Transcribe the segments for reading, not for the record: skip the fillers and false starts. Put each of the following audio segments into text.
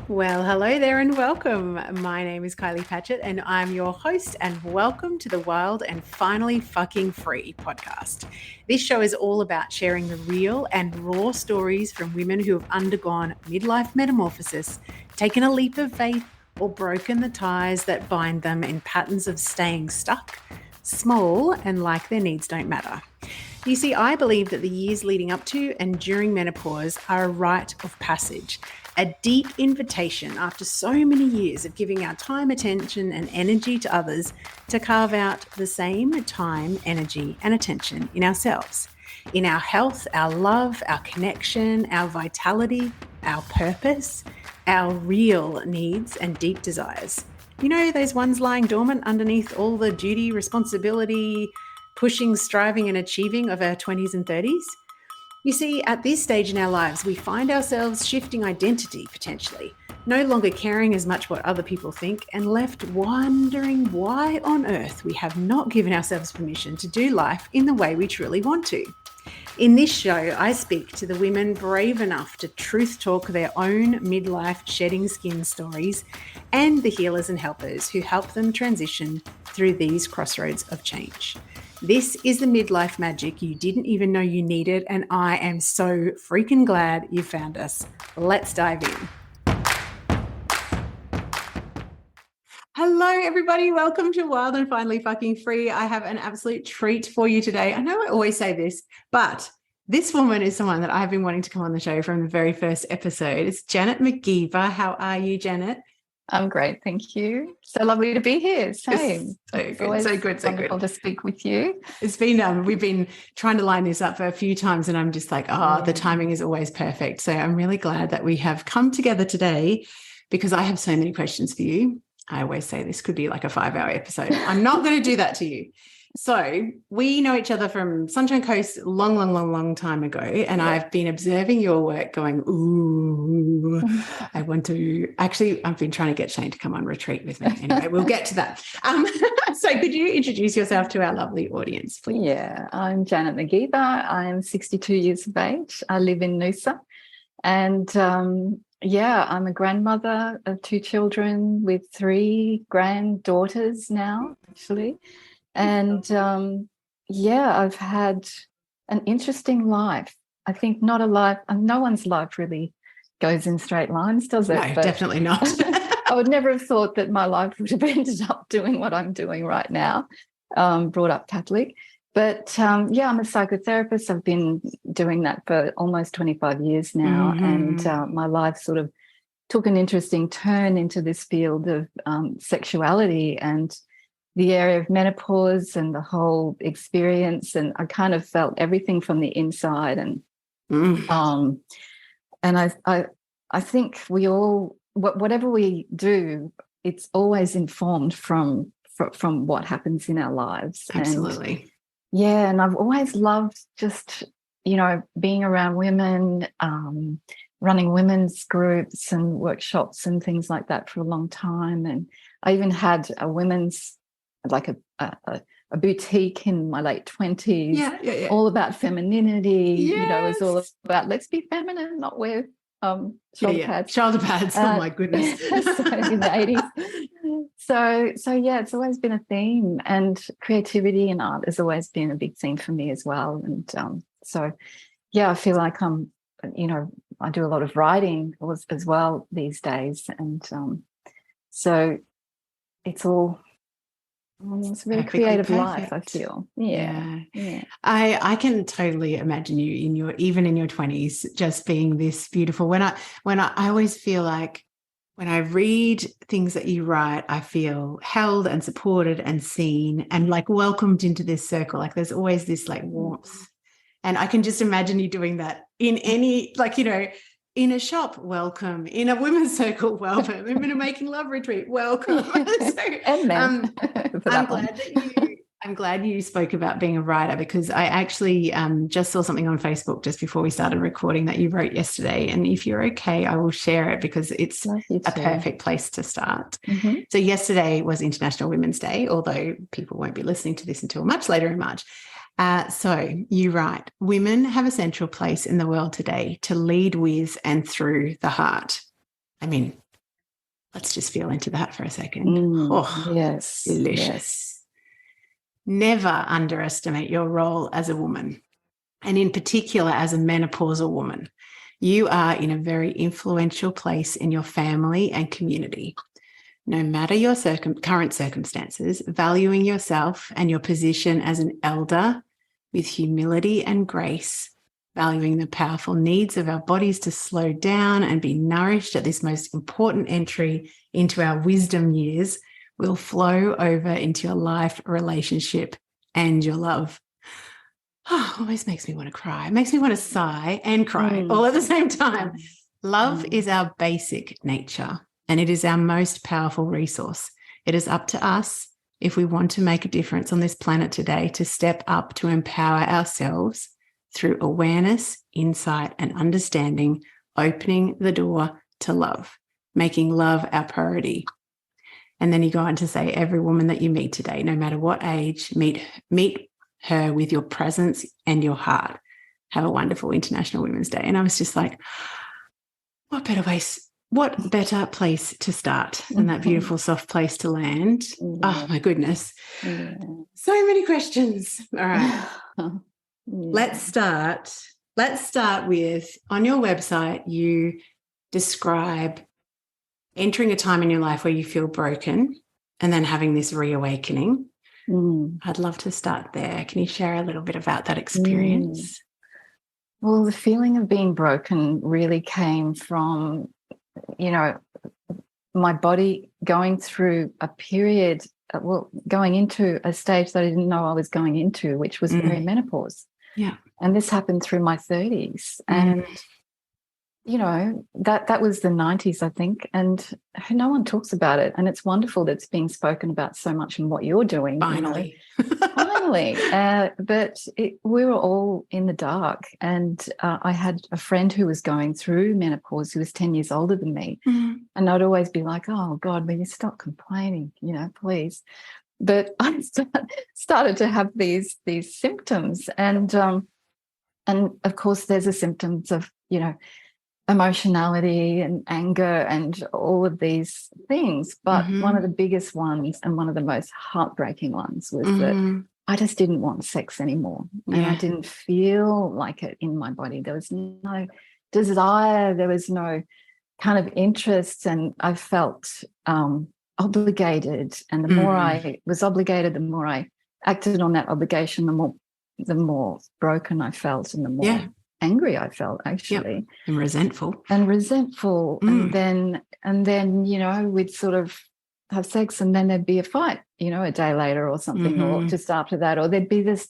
Well, hello there and welcome. My name is Kylie Patchett and I'm your host, and welcome to the Wild and Finally Fucking Free podcast. This show is all about sharing the real and raw stories from women who have undergone midlife metamorphosis, taken a leap of faith, or broken the ties that bind them in patterns of staying stuck, small, and like their needs don't matter. You see, I believe that the years leading up to and during menopause are a rite of passage, a deep invitation after so many years of giving our time, attention, and energy to others to carve out the same time, energy, and attention in ourselves, in our health, our love, our connection, our vitality, our purpose, our real needs and deep desires. You know, those ones lying dormant underneath all the duty, responsibility, pushing, striving, and achieving of our 20s and 30s? You see, at this stage in our lives, we find ourselves shifting identity potentially, no longer caring as much what other people think, and left wondering why on earth we have not given ourselves permission to do life in the way we truly want to. In this show, I speak to the women brave enough to truth talk their own midlife shedding skin stories and the healers and helpers who help them transition through these crossroads of change. This is the midlife magic you didn't even know you needed, and I am so freaking glad you found us. Let's dive in. Hello, everybody. Welcome to Wild and Finally Fucking Free. I have an absolute treat for you today. I know I always say this, but this woman is someone that I've been wanting to come on the show from the very first episode. It's Janet McGeever. How are you, Janet? I'm great, thank you. So lovely to be here. Same. So good. Wonderful to speak with you. It's been we've been trying to line this up for a few times, and I'm just like, the timing is always perfect. So I'm really glad that we have come together today, because I have so many questions for you. I always say this could be like a 5-hour episode. I'm not going to do that to you. So we know each other from Sunshine Coast long time ago, and I've been observing your work going, ooh, I want to – actually, I've been trying to get Shane to come on retreat with me. Anyway, we'll get to that. So could you introduce yourself to our lovely audience, please? Yeah, I'm Janet McGeever. I'm 62 years of age. I live in Noosa, and I'm a grandmother of 2 children with 3 granddaughters now, actually. And I've had an interesting life. I think not a life, no one's life really goes in straight lines, does it? No, definitely not. I would never have thought that my life would have ended up doing what I'm doing right now, brought up Catholic. But I'm a psychotherapist. I've been doing that for almost 25 years now. Mm-hmm. And my life sort of took an interesting turn into this field of sexuality and the area of menopause and the whole experience, and I kind of felt everything from the inside. And I think we all, whatever we do, it's always informed from what happens in our lives. Absolutely. And I've always loved just being around women, running women's groups and workshops and things like that for a long time. And I even had a women's a boutique in my late 20s, all about femininity. Yes. It's all about let's be feminine, not wear shoulder pads. Shoulder pads. Oh my goodness. So in the 80s. So it's always been a theme, and creativity and art has always been a big theme for me as well. And I feel like I do a lot of writing as well these days, and so it's all. It's a really creative life, I feel. Yeah. I can totally imagine you in your 20s just being this beautiful. When I always feel like when I read things that you write, I feel held and supported and seen and like welcomed into this circle. Like there's always this like warmth, and I can just imagine you doing that in any in a shop, welcome. In a women's circle, welcome. In a making love retreat, welcome. And men. I'm glad you spoke about being a writer, because I actually just saw something on Facebook just before we started recording that you wrote yesterday. And if you're okay, I will share it because it's a perfect place to start. Mm-hmm. So yesterday was International Women's Day, although people won't be listening to this until much later in March. So you write, women have a central place in the world today to lead with and through the heart. I mean, Let's just feel into that for a second. Yes. Delicious. Yes. Never underestimate your role as a woman, and in particular as a menopausal woman. You are in a very influential place in your family and community. No matter your current circumstances, valuing yourself and your position as an elder with humility and grace, valuing the powerful needs of our bodies to slow down and be nourished at this most important entry into our wisdom years, will flow over into your life, relationship, and your love. Oh, always makes me want to cry. It makes me want to sigh and cry all at the same time. Love is our basic nature, and it is our most powerful resource. It is up to us, if we want to make a difference on this planet today, to step up to empower ourselves through awareness, insight, and understanding, opening the door to love, making love our priority. And then you go on to say, every woman that you meet today, no matter what age, meet her with your presence and your heart. Have a wonderful International Women's Day. And I was just like, what better place to start than that beautiful, soft place to land? Oh, my goodness. So many questions. All right. Let's start with, on your website, you describe entering a time in your life where you feel broken and then having this reawakening. I'd love to start there. Can you share a little bit about that experience? Well, the feeling of being broken really came from, my body going through a period, going into a stage that I didn't know I was going into, which was perimenopause. Yeah. And this happened through my 30s. And that was the 90s, I think, and no one talks about it. And it's wonderful that it's being spoken about so much in what you're doing. Finally. Finally. But we were all in the dark. And I had a friend who was going through menopause who was 10 years older than me. And I'd always be like, oh, God, will you stop complaining, please. But I started to have these symptoms. And of course, there's the symptoms of, emotionality and anger and all of these things. But one of the biggest ones and one of the most heartbreaking ones was that I just didn't want sex anymore. And I didn't feel like it in my body. There was no desire. There was no kind of interest. And I felt obligated. And the more I was obligated, the more I acted on that obligation, the more broken I felt and the more angry I felt, actually. And resentful. And then, we'd sort of have sex and then there'd be a fight, a day later or something, or just after that, or there'd be this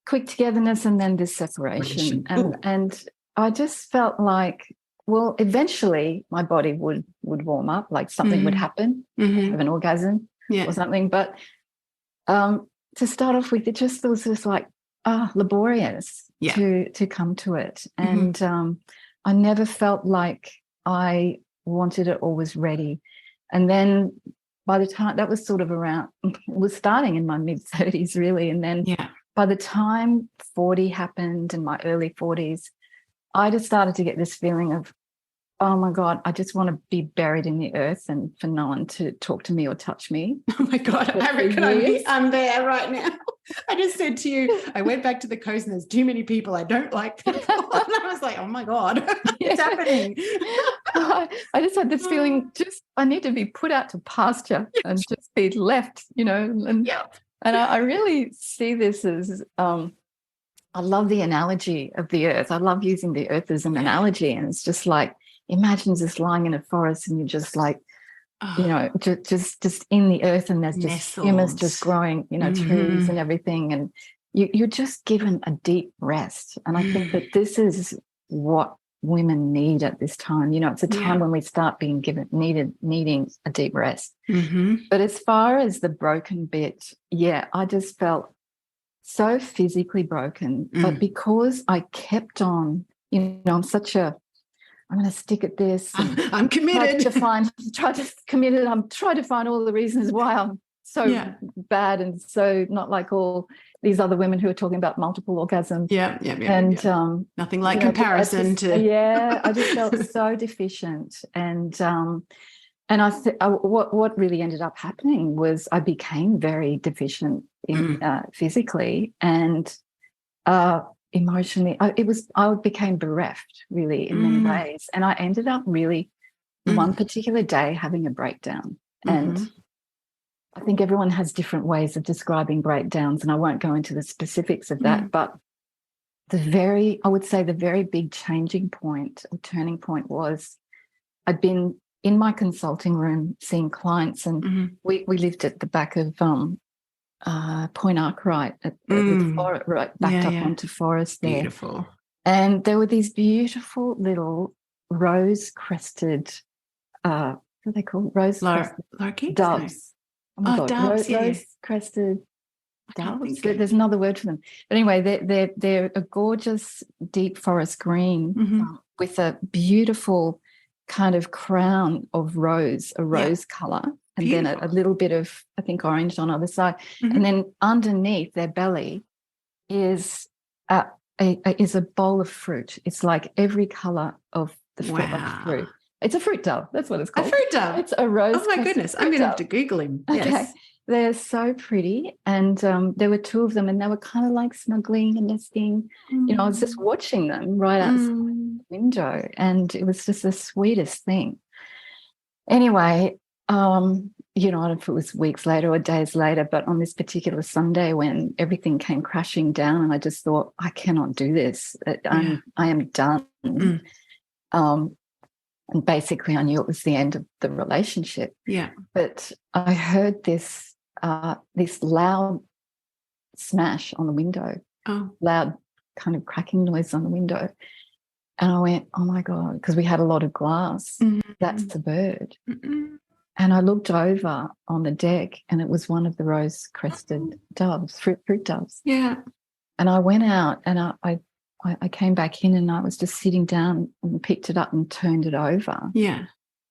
quick togetherness and then this separation. And I just felt like, well, eventually my body would warm up, like something would happen, have an orgasm or something. But to start off with, it just was just like, laborious to come to it. And I never felt like I wanted it or was ready. And then by the time that was sort of around, was starting in my mid-30s really. And then by the time 40 happened, in my early 40s, I just started to get this feeling of, oh my God, I just want to be buried in the earth and for no one to talk to me or touch me. Oh my God, I reckon I'm there right now. I just said to you, I went back to the coast and there's too many people. I don't like people. And I was like, oh my God, what's happening? I just had this feeling, I need to be put out to pasture and just be left, and I really see this as, I love the analogy of the earth. I love using the earth as an analogy. And it's just like, imagine just lying in a forest and you're just like, just in the earth, and there's just humus just growing, trees and everything. And you're just given a deep rest. And I think that this is what women need at this time. It's a time when we start being needing a deep rest. But as far as the broken bit, I just felt so physically broken. But because I kept on, I'm going to stick at this. I'm committed. I'm trying to find all the reasons why I'm so bad and so not like all these other women who are talking about multiple orgasms. And nothing like comparison to. I just felt so deficient. And And what really ended up happening was I became very deficient in physically and emotionally. I became bereft really in many ways, and I ended up really one particular day having a breakdown. And I think everyone has different ways of describing breakdowns, and I won't go into the specifics of that, but I would say the very big changing point or turning point was I'd been in my consulting room seeing clients, and we lived at the back of Point Arkwright, right backed up onto Forest there. Beautiful. And there were these beautiful little rose-crested, what are they called? Lorikeets? Doves. Oh my God, doves, rose-crested doves. There's another word for them. But anyway, they're a gorgeous deep forest green with a beautiful kind of crown of rose color, and then a little bit of, I think, orange on the other side. And then underneath their belly is a bowl of fruit. It's like every color of the fruit. It's a fruit dove. That's what it's called. A fruit dove. It's a rose. Oh my goodness. I'm going to have to Google him. Okay. Yes. They're so pretty. And there were two of them, and they were kind of like snuggling and nesting. You know, I was just watching them right outside the window, and it was just the sweetest thing. Anyway, you know, I don't know if it was weeks later or days later, but on this particular Sunday when everything came crashing down, and I just thought, I cannot do this. I am done. And basically I knew it was the end of the relationship. Yeah. But I heard this loud smash on the window, loud kind of cracking noise on the window. And I went, oh my God, because we had a lot of glass. That's the bird. And I looked over on the deck, and it was one of the rose-crested doves, fruit doves. Yeah. And I went out, and I came back in, and I was just sitting down and picked it up and turned it over. Yeah.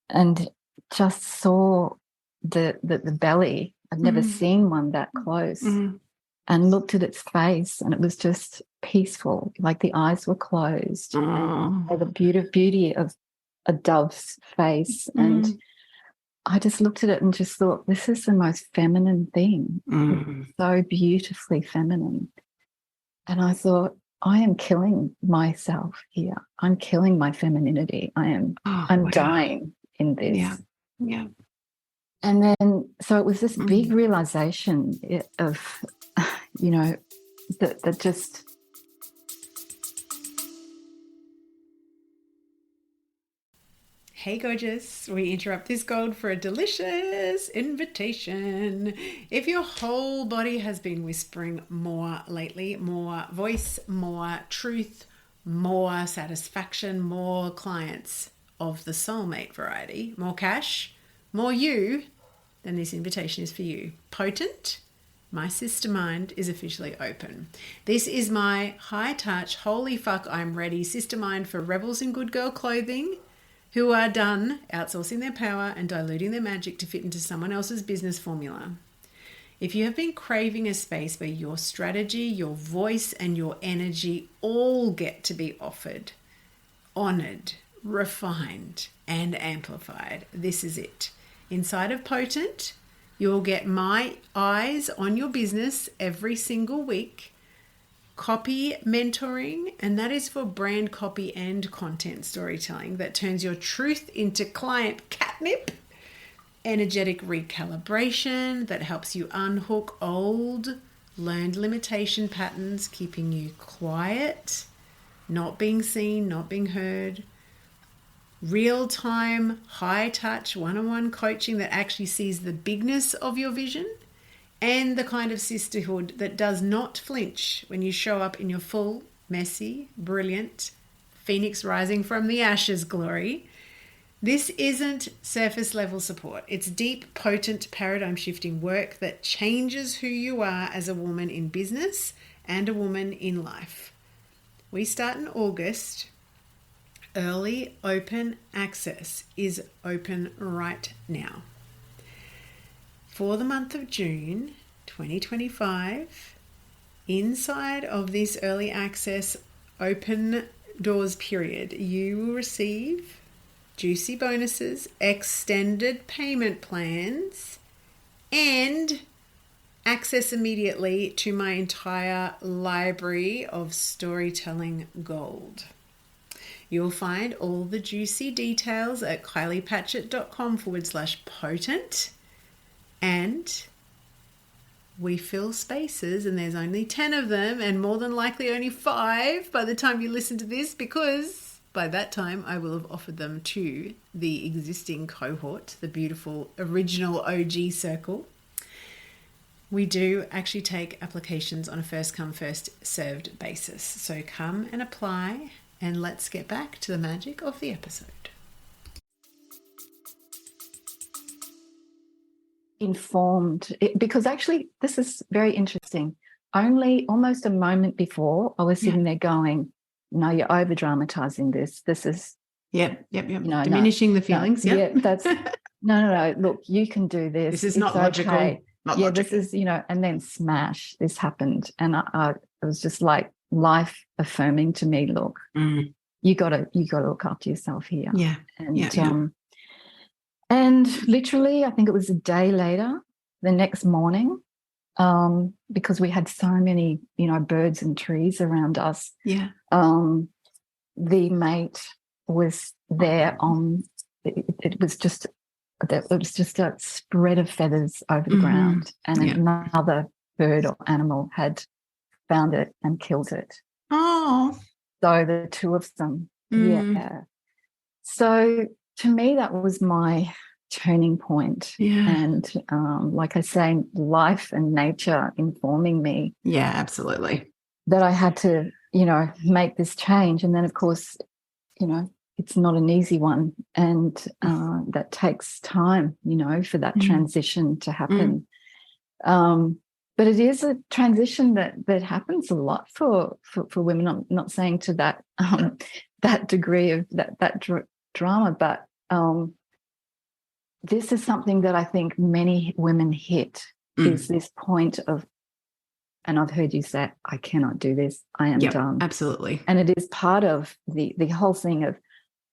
And just saw the belly. I'd never seen one that close. And looked at its face, and it was just peaceful, like the eyes were closed. The beauty of a dove's face. And I just looked at it and just thought, this is the most feminine thing. It's so beautifully feminine. And I thought, I am killing myself here. I'm killing my femininity. I'm dying in this. Yeah. Yeah. And then, so it was this big realization of, you know, that just... Hey gorgeous, we interrupt this gold for a delicious invitation. If your whole body has been whispering more lately, more voice, more truth, more satisfaction, more clients of the soulmate variety, more cash, more you, then this invitation is for you. Potent, my sister mind is officially open. This is my high touch, holy fuck, I'm ready sister mind for rebels in good girl clothing who are done outsourcing their power and diluting their magic to fit into someone else's business formula. If you have been craving a space where your strategy, your voice, and your energy all get to be offered, honored, refined, and amplified, this is it. Inside of Potent, you'll get my eyes on your business every single week, copy mentoring, and that is for brand copy and content storytelling that turns your truth into client catnip, energetic recalibration that helps you unhook old learned limitation patterns, keeping you quiet, not being seen, not being heard, real-time, high-touch, one-on-one coaching that actually sees the bigness of your vision, and the kind of sisterhood that does not flinch when you show up in your full, messy, brilliant, phoenix rising from the ashes glory. This isn't surface level support. It's deep, potent, paradigm shifting work that changes who you are as a woman in business and a woman in life. We start in August. Early open access is open right now. For the month of June 2025, inside of this early access open doors period, you will receive juicy bonuses, extended payment plans, and access immediately to my entire library of storytelling gold. You'll find all the juicy details at kyliepatchett.com/potent. And we fill spaces, and there's only 10 of them, and more than likely only 5 by the time you listen to this, because by that time I will have offered them to the existing cohort, the beautiful original OG circle. We do actually take applications on a first come, first served basis. So come and apply, and let's get back to the magic of the episode. Informed, because actually this is very interesting. Only almost a moment before, I was sitting there going, no, you're over dramatizing this. This is diminishing the feelings. That's no, look, you can do this. This is not logical. Okay. Not logical. This is, and then smash, this happened. And I was just like life affirming to me, look, you gotta look after yourself here. And literally, I think it was a day later, the next morning, because we had so many, birds and trees around us. Yeah. The mate was there on. It was just a spread of feathers over the ground, and another bird or animal had found it and killed it. Oh. So the two of them. Yeah. So to me, that was my turning point. Yeah. And like I say, life and nature informing me. Yeah, absolutely. That I had to, make this change. And then, of course, it's not an easy one. And that takes time, for that transition to happen. But it is a transition that happens a lot for women. I'm not saying to that that degree of that drama, but this is something that I think many women hit is this point of, and I've heard you say, I cannot do this. I am done. Absolutely. And it is part of the whole thing of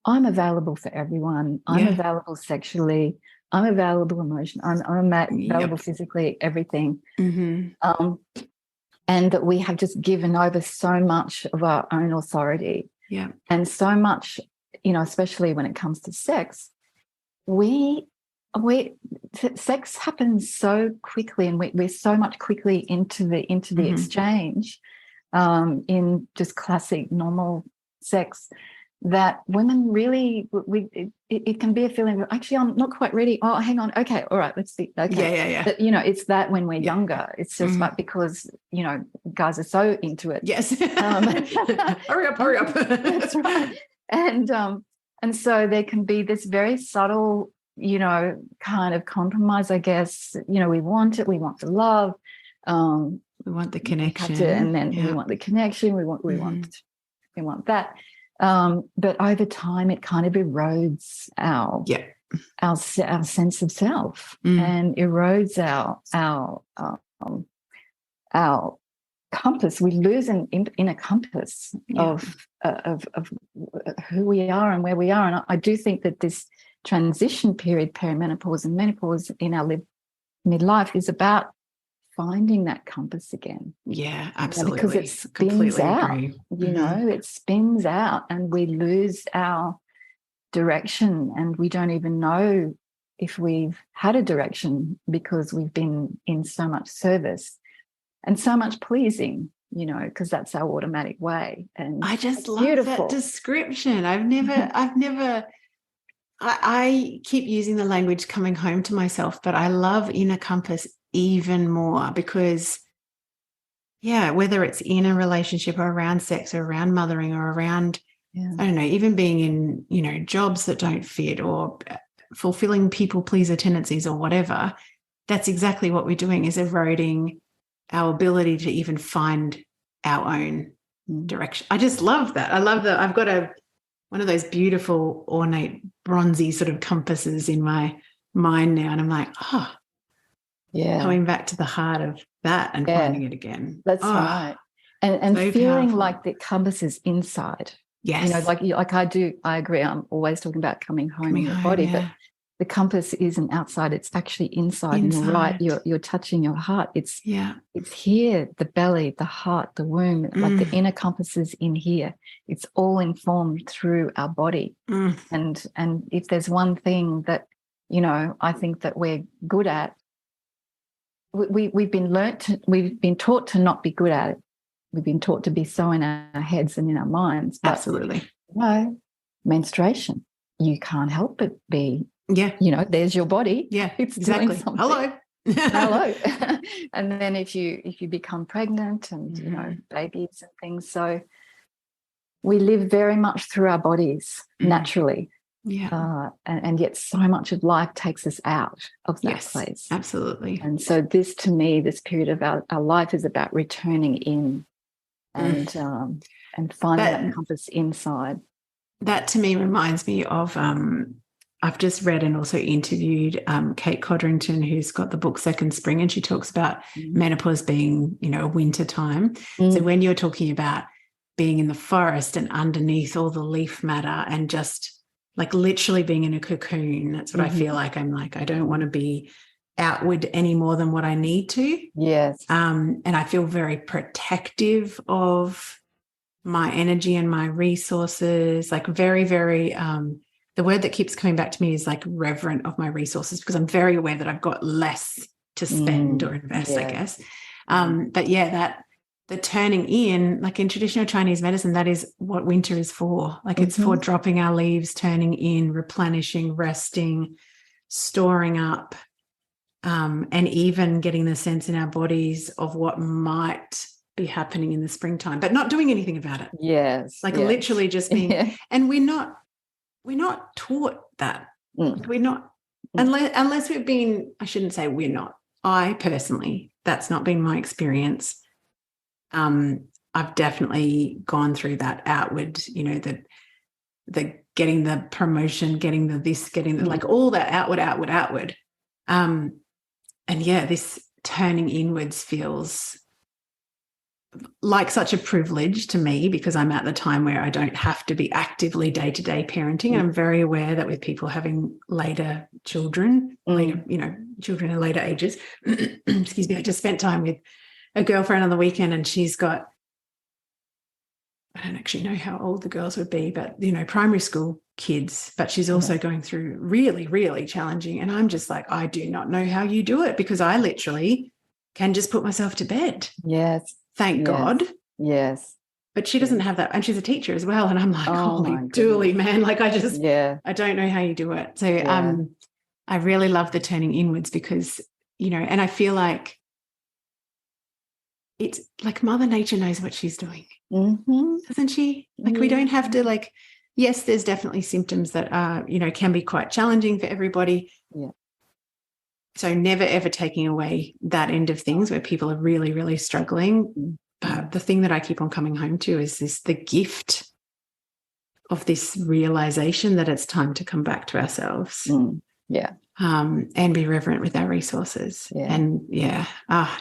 I'm available for everyone. I'm available sexually. I'm available emotionally. I'm available physically, everything. And that we have just given over so much of our own authority. Yeah. And so much, especially when it comes to sex, sex happens so quickly, and we're so much quickly into the exchange in just classic normal sex, that women really, it can be a feeling of, actually, I'm not quite ready. Oh, hang on. Okay. All right. Let's see. Okay. Yeah. But, it's that when we're younger, it's just like, because, guys are so into it. Yes. Hurry up. That's right. And so there can be this very subtle, kind of compromise, I guess. We want it. We want the love. We want the connection. And then we want the connection. We want that. But over time, it kind of erodes our sense of self and erodes our compass. We lose an inner compass of who we are and where we are. And I do think that this transition period, perimenopause and menopause in our midlife, is about finding that compass again. Yeah, absolutely. Because it spins out, it spins out, and we lose our direction, and we don't even know if we've had a direction, because we've been in so much service and so much pleasing, because that's our automatic way. And I just love that description. I keep using the language coming home to myself, but I love inner compass even more, because whether it's in a relationship or around sex or around mothering or around I don't know, even being in jobs that don't fit or fulfilling people pleaser tendencies or whatever, that's exactly what we're doing, is eroding our ability to even find our own direction. I just love that. I love that. I've got one of those beautiful ornate bronzy sort of compasses in my mind now, and I'm like, coming back to the heart of that and finding it again. That's right. And so feeling powerful. like the compass is inside. Yes. Like I agree. I'm always talking about coming home Coming in your home, body, but yeah. the compass isn't outside, it's actually inside. And you're right, Inside. you're touching your heart. Yeah. It's here, the belly, the heart, the womb, like the inner compass is in here. It's all informed through our body. Mm. And if there's one thing that, I think that we're good at, we've been taught to not be good at it. We've been taught to be so in our heads and in our minds. But Absolutely. Menstruation, you can't help but be, Yeah. there's your body. Yeah, It's exactly. doing something. Hello. Hello. And then if you become pregnant and, Mm-hmm. babies and things. So we live very much through our bodies naturally. Yeah. And yet so much of life takes us out of that place. Absolutely. And so this, to me, this period of our life is about returning in and finding that compass inside. That to me reminds me of I've just read and also interviewed Kate Codrington, who's got the book Second Spring, and she talks about menopause being, a winter time. So when you're talking about being in the forest and underneath all the leaf matter and just like literally being in a cocoon, that's what I feel like. I'm like, I don't want to be outward any more than what I need to. Yes. And I feel very protective of my energy and my resources, like very, very, the word that keeps coming back to me is like reverent of my resources, because I'm very aware that I've got less to spend or invest, I guess. But yeah, that the turning in, like in traditional Chinese medicine, that is what winter is for. Like it's for dropping our leaves, turning in, replenishing, resting, storing up, and even getting the sense in our bodies of what might be happening in the springtime, but not doing anything about it. Yes. Like literally just being, and we're not taught that. We're not, unless we've been, I shouldn't say we're not. I personally, that's not been my experience. I've definitely gone through that outward, the getting the promotion, getting the this, getting the, like all that outward. And yeah, this turning inwards feels like such a privilege to me, because I'm at the time where I don't have to be actively day-to-day parenting. And I'm very aware that with people having later children, children in later ages, excuse me, I just spent time with a girlfriend on the weekend, and she's got, I don't actually know how old the girls would be, but, primary school kids, but she's also going through really, really challenging. And I'm just like, I do not know how you do it, because I literally can just put myself to bed. Yes. Thank God. Yes. But she doesn't have that. And she's a teacher as well. And I'm like, holy dooly, man. Like I don't know how you do it. So I really love the turning inwards, because, and I feel like it's like Mother Nature knows what she's doing. Doesn't she? Like we don't have to, like, yes, there's definitely symptoms that are, can be quite challenging for everybody. Yeah. So never, ever taking away that end of things where people are really, really struggling. But the thing that I keep on coming home to is the gift of this realization that it's time to come back to ourselves. And be reverent with our resources. And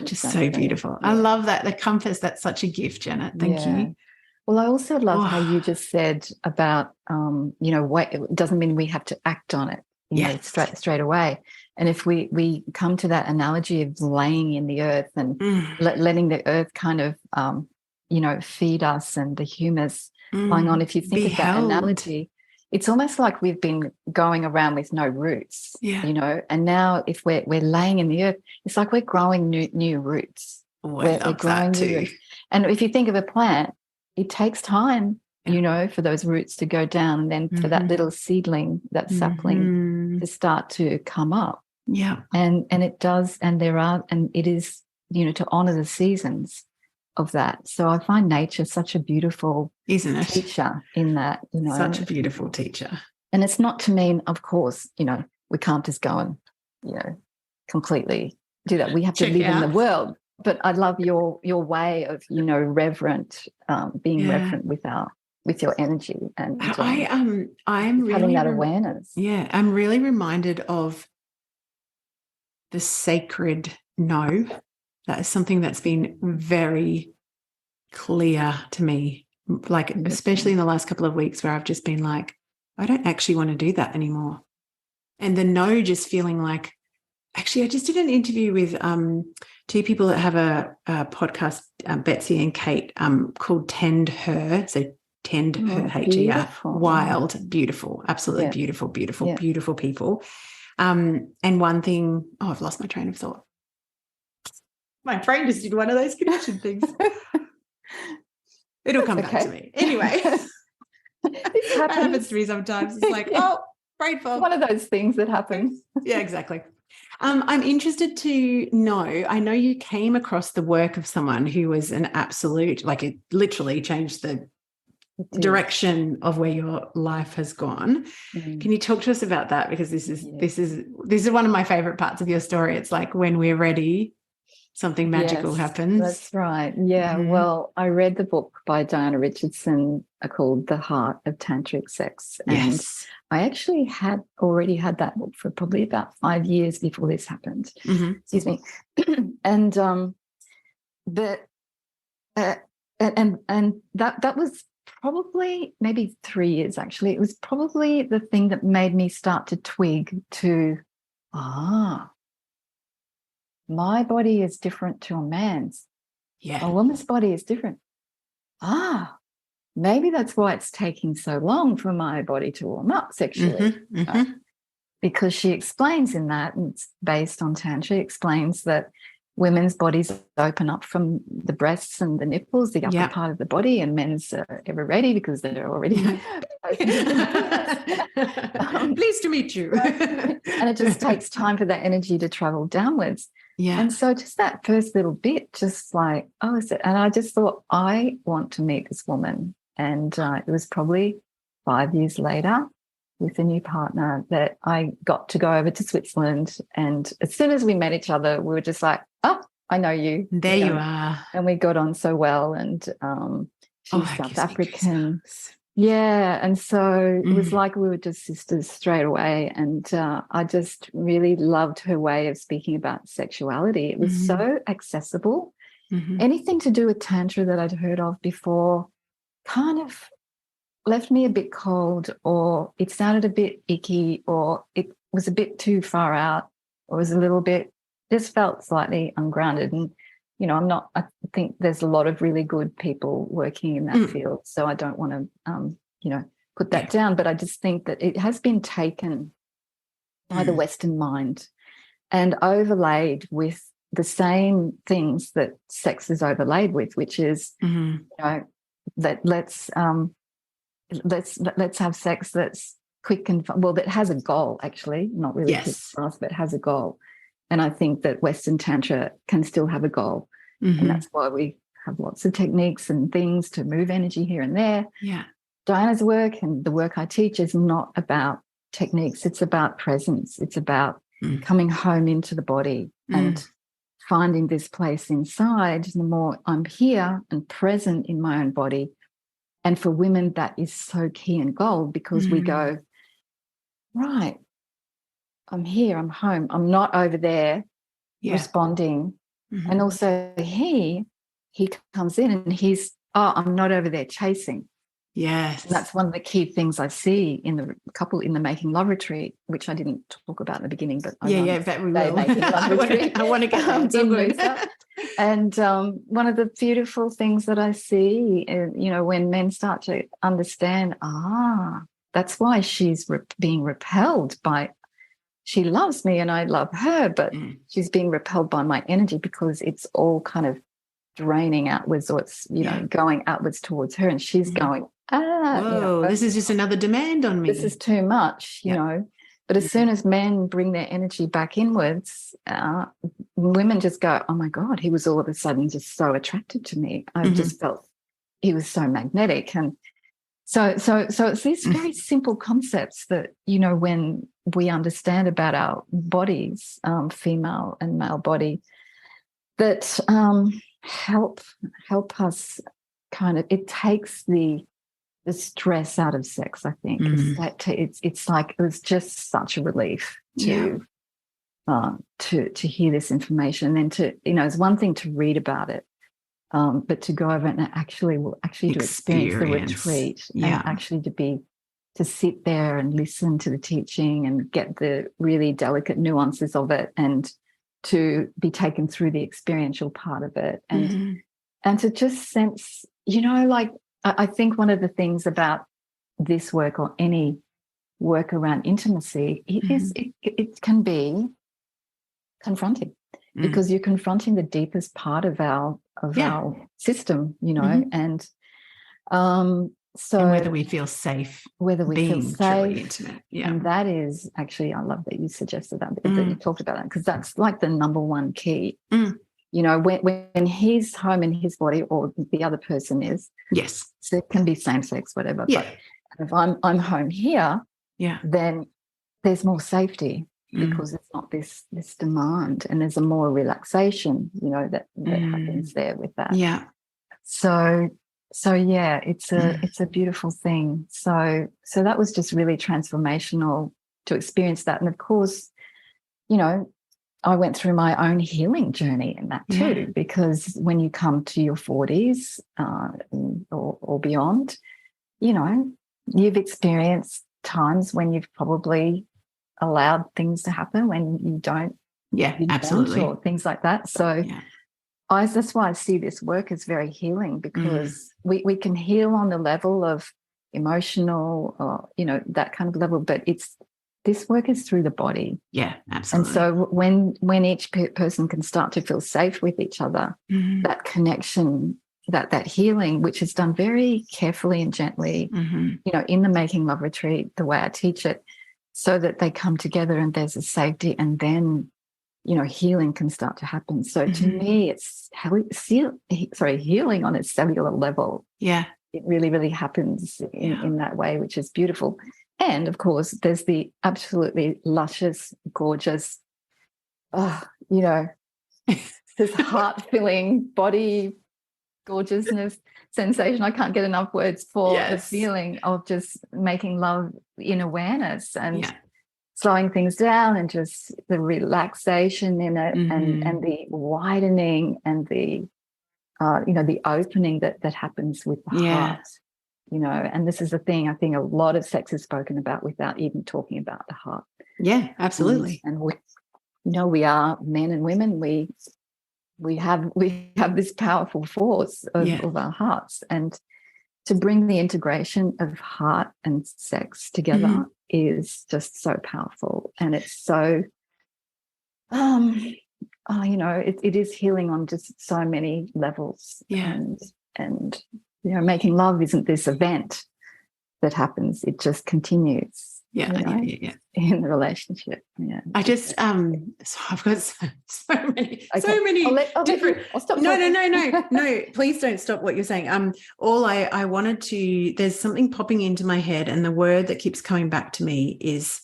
just so beautiful. I love that. The compass, that's such a gift, Janet. Thank you. Well, I also love how you just said about, it doesn't mean we have to act on it, straight away. And if we come to that analogy of laying in the earth and letting the earth kind of, feed us and the humus going on, if you think of that analogy, it's almost like we've been going around with no roots, and now if we're laying in the earth, it's like we're growing new roots. We're growing new roots. And if you think of a plant, it takes time, for those roots to go down, and then for that little seedling, that sapling to start to come up. Yeah. And it does, and it is, to honor the seasons of that. So I find nature such a beautiful teacher in that, Such a beautiful teacher. And it's not to mean, of course, we can't just go and, completely do that. We have to live in the world. But I love your way of, reverent, being reverent with your energy, and I'm really having that awareness. Yeah, I'm really reminded of the sacred no. That is something that's been very clear to me like especially in the last couple of weeks where I've just been like, I don't actually want to do that anymore. And the no just feeling like, actually, I just did an interview with two people that have a podcast, Betsy and Kate, called Tend Her. So Tend Her, H-E-R. Wild, beautiful, absolutely beautiful, beautiful people. And one thing, I've lost my train of thought. My brain just did one of those connection things. It'll come back to me. Anyway, this happens to me sometimes. It's like, brain fog. One of those things that happens. Yeah, exactly. I'm interested to know, I know you came across the work of someone who was an absolute, like it literally changed the direction of where your life has gone. Can you talk to us about that? Because this is one of my favorite parts of your story. It's like when we're ready, something magical happens. That's right. Yeah. Well, I read the book by Diana Richardson called The Heart of Tantric Sex. And I actually had already had that book for probably about 5 years before this happened. Excuse me. And that was probably maybe 3 years, actually. It was probably the thing that made me start to twig to, my body is different to a man's. Yeah. A woman's body is different. Maybe that's why it's taking so long for my body to warm up sexually. Because she explains in that, and it's based on Tantra, explains that women's bodies open up from the breasts and the nipples, the upper part of the body, and men's are ever ready because they're already pleased to meet you. And it just takes time for that energy to travel downwards. Yeah. And so just that first little bit, just like, and I just thought, I want to meet this woman. And it was probably 5 years later with a new partner that I got to go over to Switzerland. And as soon as we met each other, we were just like, I know you. There you are. And we got on so well. And she's South African. Yeah. And so it was like we were just sisters straight away. And I just really loved her way of speaking about sexuality. It was so accessible. Anything to do with Tantra that I'd heard of before kind of left me a bit cold, or it sounded a bit icky, or it was a bit too far out, or was a little bit, just felt slightly ungrounded. And, I think there's a lot of really good people working in that field. So I don't want to, put that down. But I just think that it has been taken by the Western mind and overlaid with the same things that sex is overlaid with, which is, that let's have sex that's quick and fun. Well, that has a goal, actually, not really quick for us, but has a goal. And I think that Western Tantra can still have a goal. And that's why we have lots of techniques and things to move energy here and there. Yeah. Diana's work and the work I teach is not about techniques. It's about presence. It's about coming home into the body and finding this place inside. The more I'm here and present in my own body. And for women, that is so key and gold, because we go, right, I'm here, I'm home, I'm not over there responding. And also he comes in and he's, I'm not over there chasing. Yes. And that's one of the key things I see in the couple in the Making Love retreat, which I didn't talk about in the beginning, but that we will. I want to get that. And one of the beautiful things that I see, when men start to understand, that's why she's being repelled by, she loves me and I love her, but she's being repelled by my energy because it's all kind of draining outwards, or it's, going outwards towards her, and she's going, whoa, this is just another demand on me. This is too much, you know. But as soon as men bring their energy back inwards, women just go, oh, my God, he was all of a sudden just so attracted to me. I just felt he was so magnetic. And so it's these very simple concepts that, when we understand about our bodies, female and male body, that help us kind of, it takes the stress out of sex, I think. It's like it was just such a relief to hear this information. And then it's one thing to read about it, but to go over and actually to experience the retreat and actually to sit there and listen to the teaching and get the really delicate nuances of it, and to be taken through the experiential part of it, and to just sense, like, I think one of the things about this work, or any work around intimacy, it can be confronting, because you're confronting the deepest part of our system, and so, and whether we feel safe, being truly intimate. And that is actually, I love that you suggested that you talked about that, because that's like the number one key. When he's home in his body, or the other person is, so it can be same sex, whatever, but if I'm home here, then there's more safety, because it's not this demand, and there's a more relaxation, that happens there with that. So yeah, it's a beautiful thing. So that was just really transformational to experience that. And of course, I went through my own healing journey in that too, because when you come to your 40s or beyond, you've experienced times when you've probably allowed things to happen when you don't, absolutely, or things like that. So that's why I see this work as very healing, because we can heal on the level of emotional, or that kind of level, but this work is through the body. Yeah, absolutely. And so when each person can start to feel safe with each other, that connection, that healing, which is done very carefully and gently, in the Making Love retreat, the way I teach it, so that they come together and there's a safety, and then healing can start to happen. So to me, it's healing on a cellular level. Yeah, it really, really happens in that way, which is beautiful. And of course, there's the absolutely luscious, gorgeous, this heart-filling body gorgeousness sensation. I can't get enough words for the feeling of just making love in awareness and slowing things down, and just the relaxation in it, and the widening, and the the opening that happens with the heart. And this is the thing, I think a lot of sex is spoken about without even talking about the heart. Yeah, absolutely. And we are men and women. We have this powerful force of our hearts, and to bring the integration of heart and sex together is just so powerful. And it's so, it is healing on just so many levels. And making love isn't this event that happens. It just continues. In the relationship. I just I've got so many different. I'll stop. No, please don't stop what you're saying. All I wanted to, there's something popping into my head, and the word that keeps coming back to me is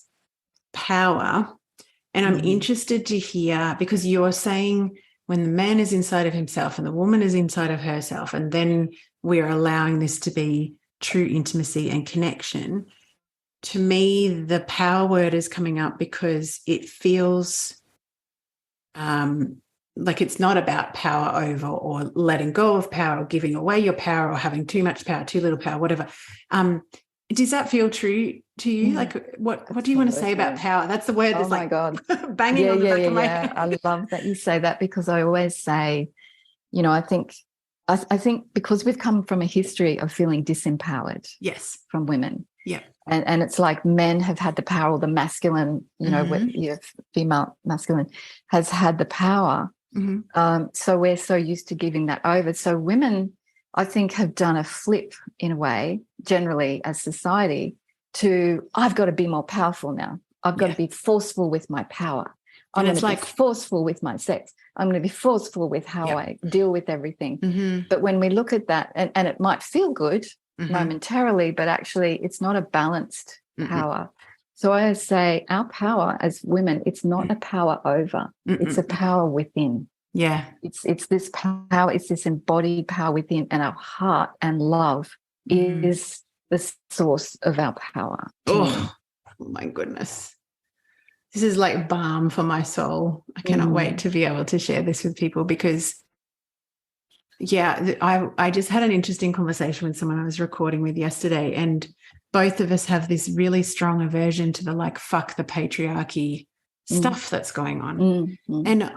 power. And I'm interested to hear, because you're saying when the man is inside of himself and the woman is inside of herself, and then we're allowing this to be true intimacy and connection. To me, the power word is coming up because it feels like it's not about power over, or letting go of power, or giving away your power, or having too much power, too little power, whatever. Does that feel true to you? Like, what do you want to say about power? That's the word that's my God. banging on the back of my head. I love that you say that, because I always say, I think because we've come from a history of feeling disempowered from women. Yeah. And it's like men have had the power, or the masculine, female masculine has had the power. So we're so used to giving that over. So women, I think, have done a flip in a way, generally as society, to I've got to be more powerful now. I've got to be forceful with my power. I'm going to be forceful with my sex. I'm going to be forceful with how I deal with everything. But when we look at that, and it might feel good momentarily, but actually it's not a balanced power. So I always say our power as women, it's not a power over, it's a power within. Yeah. It's this power, it's this embodied power within, and our heart and love is the source of our power. Oh my goodness. This is like balm for my soul. I cannot wait to be able to share this with people, because Yeah, I just had an interesting conversation with someone I was recording with yesterday, and both of us have this really strong aversion to the like fuck the patriarchy stuff that's going on. And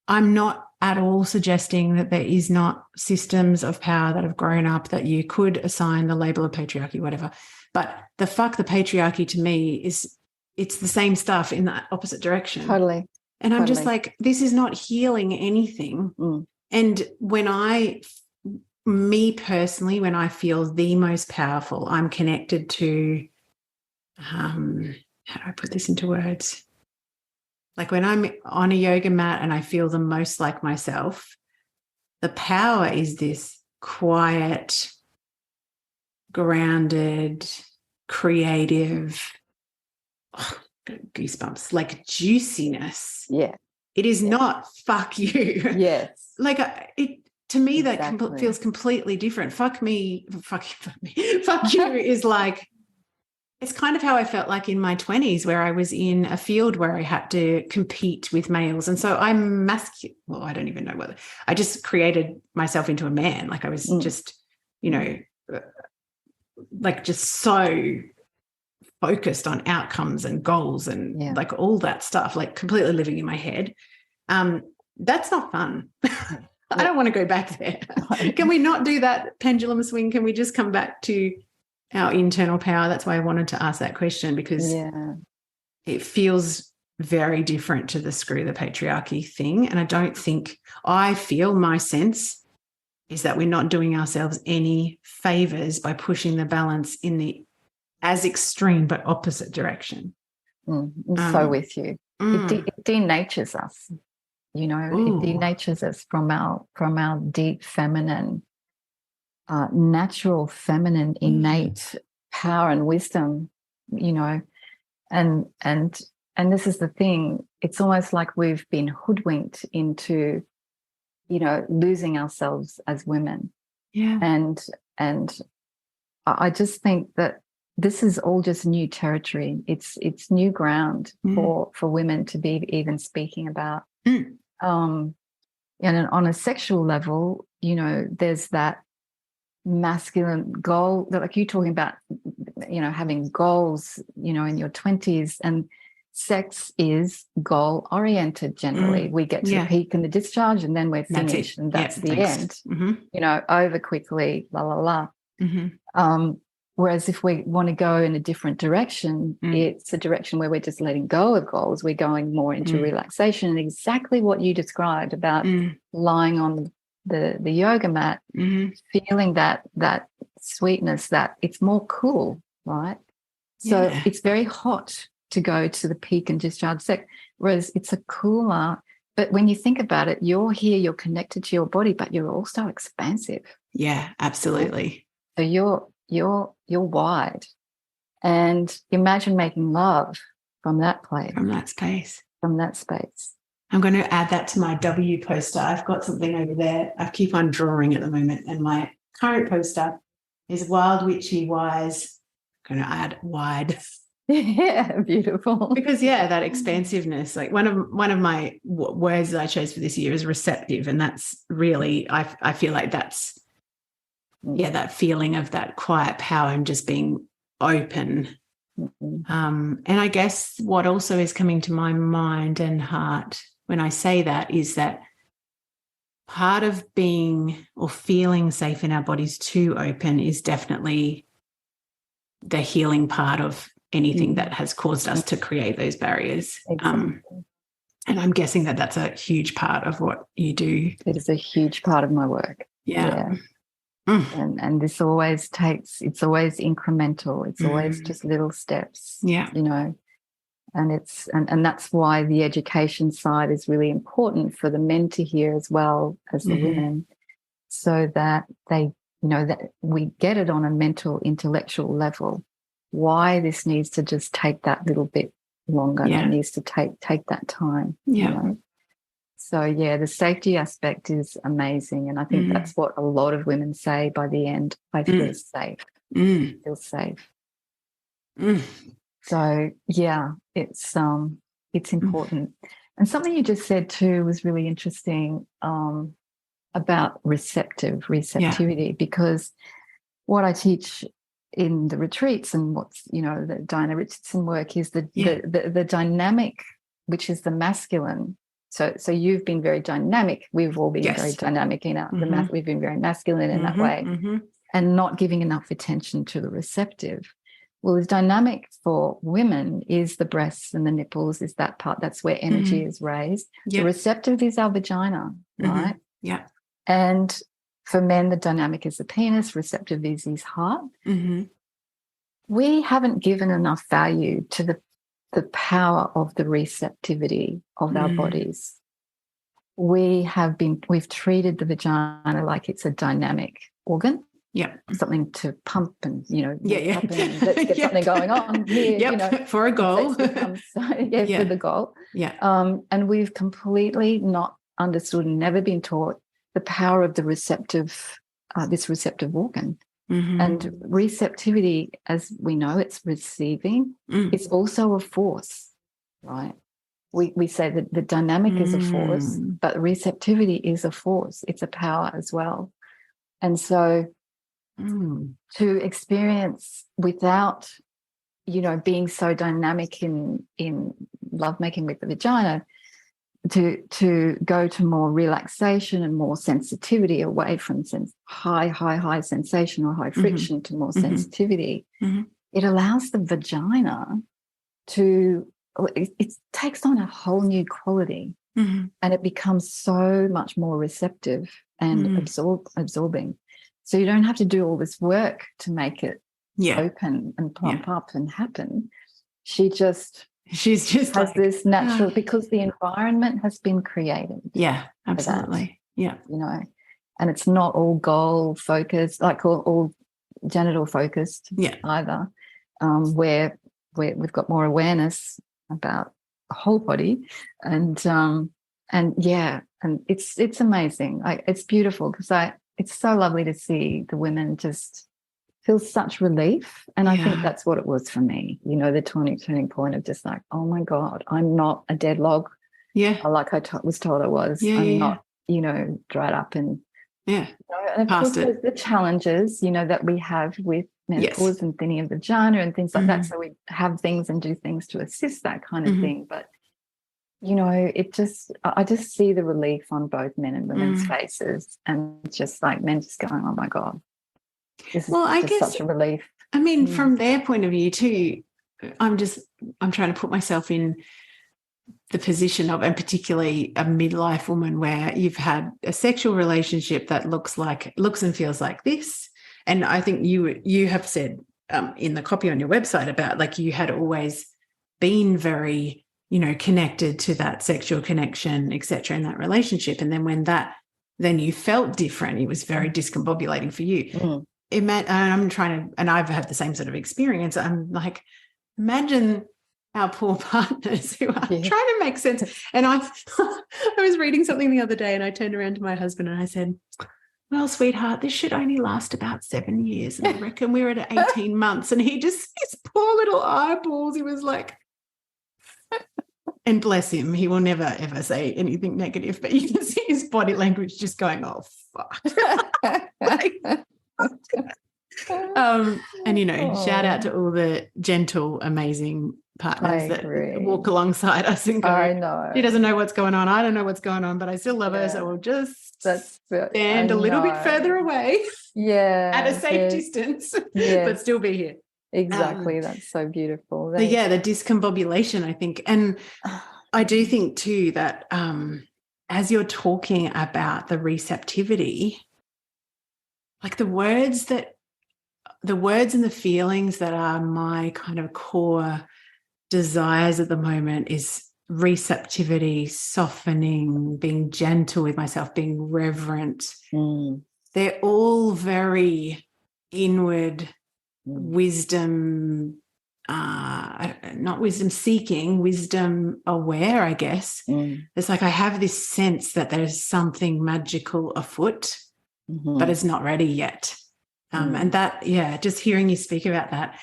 I'm not at all suggesting that there is not systems of power that have grown up that you could assign the label of patriarchy, whatever. But the fuck the patriarchy to me is it's the same stuff in the opposite direction. Totally. And I'm just like, this is not healing anything. And me personally, when I feel the most powerful, I'm connected to, how do I put this into words? Like when I'm on a yoga mat and I feel the most like myself, the power is this quiet, grounded, creative, goosebumps, like juiciness. Yeah. It is not fuck you. Yes. Like it to me that feels completely different. Fuck me, fuck you is like, it's kind of how I felt like in my 20s, where I was in a field where I had to compete with males. And so I'm masculine. Well, I don't even know whether I just created myself into a man. Like I was just, like just so focused on outcomes and goals and like all that stuff, like completely living in my head. That's not fun. I don't want to go back there. Can we not do that pendulum swing? Can we just come back to our internal power? That's why I wanted to ask that question, because it feels very different to the screw the patriarchy thing. And I feel my sense is that we're not doing ourselves any favors by pushing the balance in the as extreme but opposite direction. I'm so with you. It denatures us, it denatures us from our deep feminine, natural feminine, innate power and wisdom, and this is the thing. It's almost like we've been hoodwinked into, losing ourselves as women. Yeah. And I just think that this is all just new territory. It's new ground for women to be even speaking about. And on a sexual level, there's that masculine goal that, like you talking about, having goals, in your 20s, and sex is goal oriented. Generally, we get to the peak and the discharge, and then we're finished, and that's the end. Over quickly, la la la. Whereas if we want to go in a different direction, it's a direction where we're just letting go of goals. We're going more into relaxation, and exactly what you described about lying on the yoga mat, feeling that sweetness, that it's more cool, right? So it's very hot to go to the peak and discharge sex, whereas it's a cooler. But when you think about it, you're here, you're connected to your body, but you're also expansive. Yeah, absolutely. So you're wide, and imagine making love from that place, from that space. I'm going to add that to my W poster. I've got something over there. I keep on drawing at the moment, and my current poster is wild, witchy, wise. I'm going to add wide. Yeah, beautiful. Because that expansiveness, like one of my words that I chose for this year is receptive, and that's really I feel like that's that feeling of that quiet power and just being open. And I guess what also is coming to my mind and heart when I say that is that part of being or feeling safe in our bodies to open is definitely the healing part of anything that has caused us to create those barriers. Exactly. And I'm guessing that that's a huge part of what you do. It is a huge part of my work. Yeah. And this always it's always incremental. It's always just little steps. Yeah. And it's and that's why the education side is really important for the men to hear as well as the women, so that they, that we get it on a mental, intellectual level, why this needs to just take that little bit longer. It needs to take that time. So the safety aspect is amazing, and I think that's what a lot of women say by the end. I feel safe. Feel safe. So it's important. And something you just said too was really interesting. about receptivity, because what I teach in the retreats and what's, the Diana Richardson work is the dynamic, which is the masculine. So you've been very dynamic. We've all been very dynamic in our, we've been very masculine in that way, and not giving enough attention to the receptive. Well, the dynamic for women is the breasts and the nipples, is that part. That's where energy is raised. The receptive is our vagina, right? Yeah. And for men, the dynamic is the penis, receptive is his heart. We haven't given enough value to the power of the receptivity of our bodies. We've treated the vagina like it's a dynamic organ. Something to pump and, up and let's get something going on here, for a goal. For the goal. And we've completely not understood and never been taught the power of the receptive, this receptive organ. And receptivity, as we know, it's receiving. It's also a force, right? We say that the dynamic is a force, but receptivity is a force. It's a power as well. And so to experience without, being so dynamic in lovemaking with the vagina, to go to more relaxation and more sensitivity, away from high sensation or high friction to more sensitivity, it allows the vagina to, it takes on a whole new quality, and it becomes so much more receptive and absorbing. So you don't have to do all this work to make it open and plump up and happen. She's just has like, this natural, because the environment has been created. Yeah, absolutely. Yeah. And it's not all goal focused, like all genital focused either, where we've got more awareness about the whole body. And it's amazing. It's beautiful, because it's so lovely to see the women just feel such relief. And I think that's what it was for me, the turning point of just like, oh my God, I'm not a dead log. Like I was told I was. I'm not, dried up and and of course there's the challenges, that we have with menopause and thinning of the vagina and things like that. So we have things and do things to assist that kind of thing. But I just see the relief on both men and women's faces, and just like men just going, oh my God, this is such a relief. I mean, from their point of view too, I'm trying to put myself in the position of, and particularly a midlife woman, where you've had a sexual relationship that looks and feels like this. And I think you have said in the copy on your website about, like, you had always been very, connected to that sexual connection, et cetera, in that relationship. And then when then you felt different, it was very discombobulating for you. And I've had the same sort of experience. I'm like, imagine our poor partners who are trying to make sense. And I was reading something the other day, and I turned around to my husband and I said, well, sweetheart, this should only last about 7 years. And I reckon we're at 18 months. And his poor little eyeballs, he was like, and bless him, he will never, ever say anything negative, but you can see his body language just going, oh, fuck. Shout out to all the gentle, amazing partners that walk alongside us and go, I know. She doesn't know what's going on. I don't know what's going on, but I still love her. So we'll just stand a little bit further away. At a safe distance, but still be here. Exactly. That's so beautiful. The discombobulation, I think. And I do think too that as you're talking about the receptivity, like the words and the feelings that are my kind of core desires at the moment is receptivity, softening, being gentle with myself, being reverent. They're all very inward wisdom, not wisdom seeking, wisdom aware, I guess. It's like I have this sense that there's something magical afoot, but it's not ready yet. And that, just hearing you speak about that.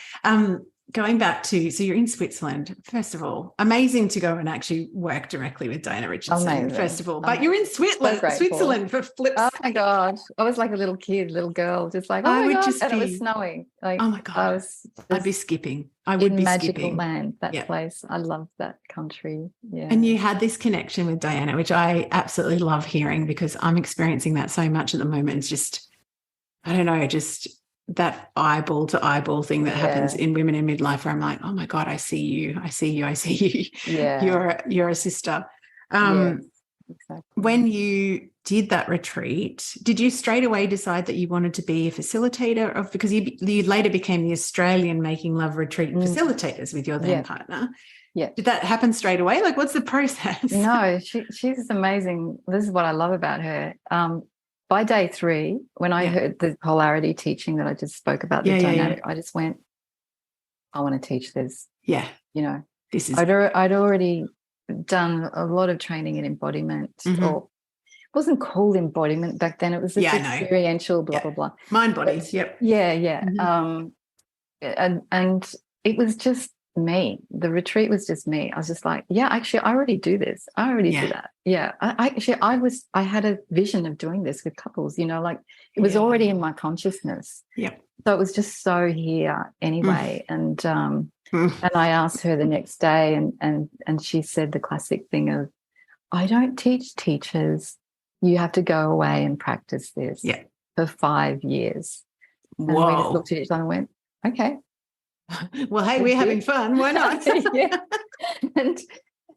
going back to, so you're in Switzerland, first of all, amazing to go and actually work directly with Diana Richardson, Amazing. first of all, but you're in So Switzerland for flips. Oh my God. I was like a little kid, little girl, just like, oh I my would God. just And it was be, snowing. Like, oh my I God, was I'd be just skipping. I would in be magical skipping. land, that Yeah. place. I love that country. Yeah. And you had this connection with Diana, which I absolutely love hearing because I'm experiencing that so much at the moment. It's just, I don't know, just that eyeball to eyeball thing that happens in women in midlife where I'm like, oh my God, I see you. I see you. I see you. Yeah. You're a sister. Yes, exactly. When you did that retreat, did you straight away decide that you wanted to be a facilitator of, because you later became the Australian Making Love Retreat facilitators with your then partner? Yeah. Did that happen straight away? Like, what's the process? No, she's amazing. This is what I love about her. By day 3, when I heard the polarity teaching that I just spoke about, the dynamic, I just went, I want to teach this. Yeah. You know, this is. I'd already done a lot of training in embodiment, or it wasn't called embodiment back then. It was just experiential, blah, blah, blah. Mind body. But, yeah. And it was just me. The retreat was just me. I was just like, yeah, actually, I already do this. I already do that. Yeah. I had a vision of doing this with couples, you know, like it was already in my consciousness. Yeah. So it was just so here anyway. And I asked her the next day and she said the classic thing of, I don't teach teachers. You have to go away and practice this for 5 years. And we just looked at each other and went, okay. Well, hey, we're having fun. Why not?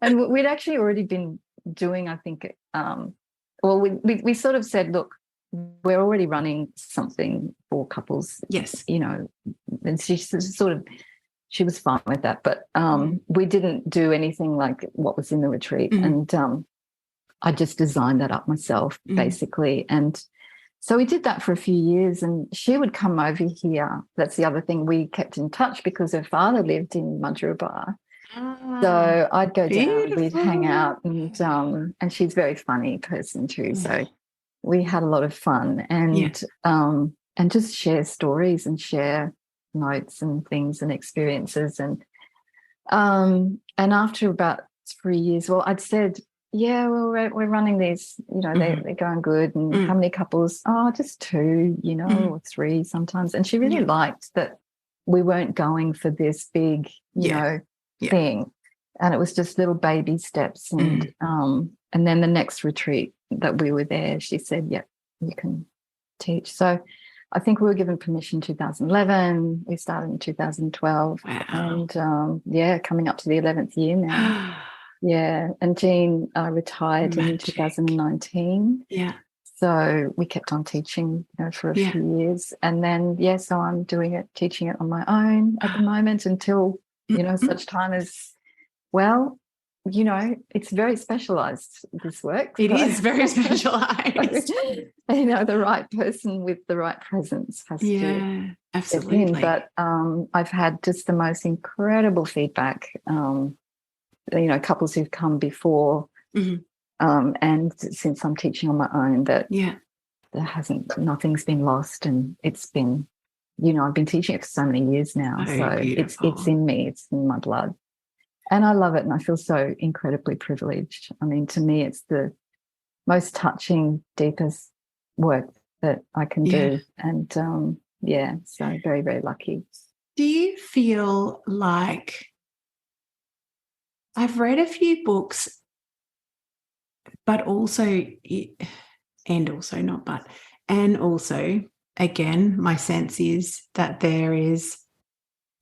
And we'd actually already been doing, I think, we sort of said, look, we're already running something for couples. Yes. You know, and she was fine with that. But we didn't do anything like what was in the retreat. And I just designed that up myself, basically. And so we did that for a few years, and she would come over here. That's the other thing. We kept in touch because her father lived in Madruba. So I'd go down, we'd hang out, and she's a very funny person too. So we had a lot of fun and just share stories and share notes and things and experiences. And after about 3 years, well, I'd said, yeah, well, we're running these, you know, they're going good. And how many couples? Oh, just 2, you know, or 3 sometimes. And she really liked that we weren't going for this big, you know, thing. And it was just little baby steps. And then the next retreat that we were there, she said, yeah, you can teach. So I think we were given permission in 2011. We started in 2012. Wow. And, coming up to the 11th year now. Yeah, and Jean retired in 2019. Yeah. So we kept on teaching, you know, for a few years. And then, so I'm teaching it on my own at the moment until, you know, such time as, well, you know, it's very specialised, this work. It is very specialised. You know, the right person with the right presence has to absolutely. Step in. But I've had just the most incredible feedback, you know, couples who've come before and since I'm teaching on my own, that nothing's been lost, and it's been, you know, I've been teaching it for so many years now. So it's in me, it's in my blood. And I love it, and I feel so incredibly privileged. I mean, to me, it's the most touching, deepest work that I can do. And, so very, very lucky. Do you feel like, I've read a few books, but also, again, my sense is that there is,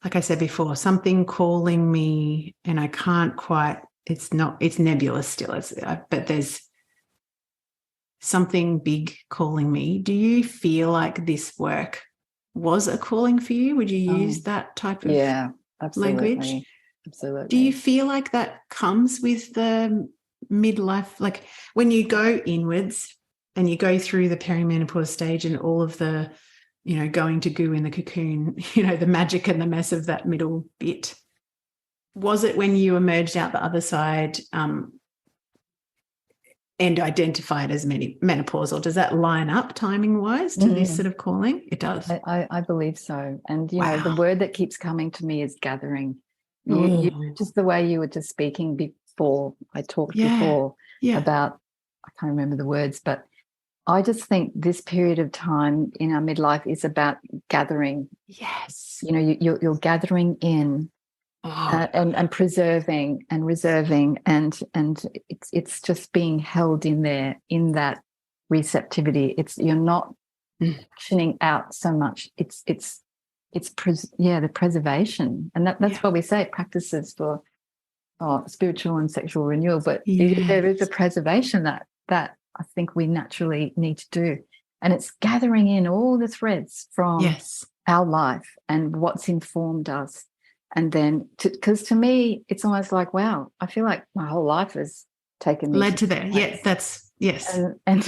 like I said before, something calling me, and I can't quite, it's nebulous still, but there's something big calling me. Do you feel like this work was a calling for you? Would you use that type of language? Absolutely. Do you feel like that comes with the midlife? Like when you go inwards and you go through the perimenopause stage and all of the, you know, going to goo in the cocoon, you know, the magic and the mess of that middle bit. Was it when you emerged out the other side, and identify it as menopausal. Does that line up timing wise to this sort of calling? It does. I believe so. And, you know, the Wow. word that keeps coming to me is gathering. You just the way you were just speaking before, I talked before about, I can't remember the words, but I just think this period of time in our midlife is about gathering. Yes. You know, you're gathering in and preserving and reserving, and it's just being held in there, in that receptivity. You're not actioning out so much. It's the preservation, and that's what we say, practices for spiritual and sexual renewal. But there is a preservation that I think we naturally need to do, and it's gathering in all the threads from our life and what's informed us. And then, because to me, it's almost like, wow, I feel like my whole life has taken me led to there. Yeah, that's And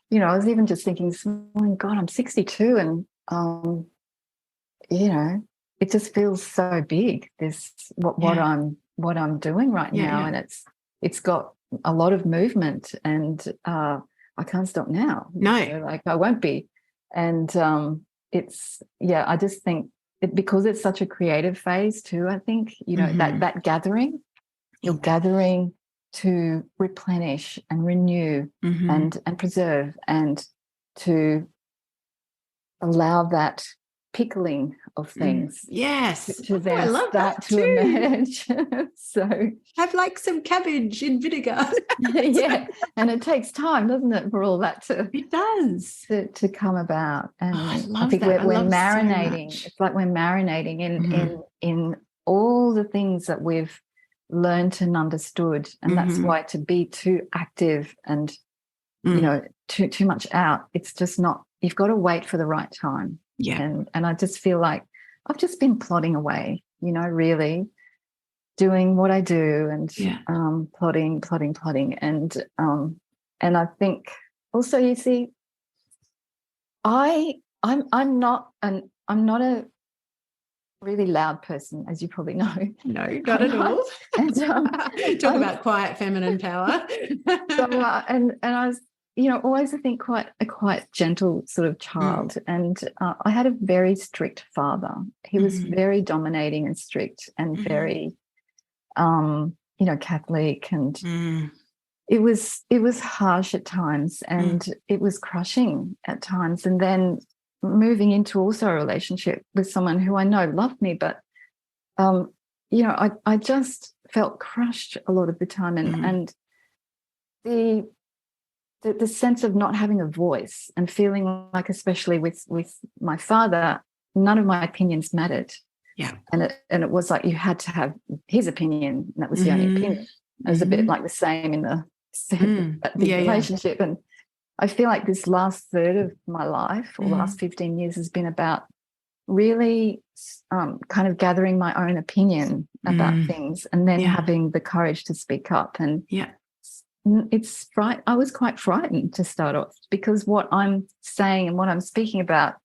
you know, I was even just thinking this morning, God, I'm 62, and you know, it just feels so big. What I'm doing right now, and it's got a lot of movement, and I can't stop now. No, you know, like I won't be, and I just think. Because it's such a creative phase too, I think, you know, that gathering, you're gathering to replenish and renew and preserve, and to allow that pickling of things. To then start to emerge. So have like some cabbage in vinegar. And it takes time, doesn't it, for all that to come about. And I think we're marinating. So it's like we're marinating in all the things that we've learned and understood, and that's why to be too active and you know too much out, it's just not. You've got to wait for the right time. And I just feel like I've just been plodding away, you know, really doing what I do, and plodding, and I think also, you see, I'm not a really loud person, as you probably know. No, not at all. And talk about quiet feminine power. And I was, you know, always I think quite gentle sort of child, and I had a very strict father. He was very dominating and strict, and very you know, Catholic, and it was harsh at times, and it was crushing at times. And then moving into also a relationship with someone who I know loved me, but you know, I just felt crushed a lot of the time, and the sense of not having a voice, and feeling like, especially with my father, none of my opinions mattered. And it was like you had to have his opinion, and that was the only opinion. It was a bit like the same in the relationship. And I feel like this last third of my life, or last 15 years, has been about really kind of gathering my own opinion about things, and then having the courage to speak up. And I was quite frightened to start off, because what I'm saying and what I'm speaking about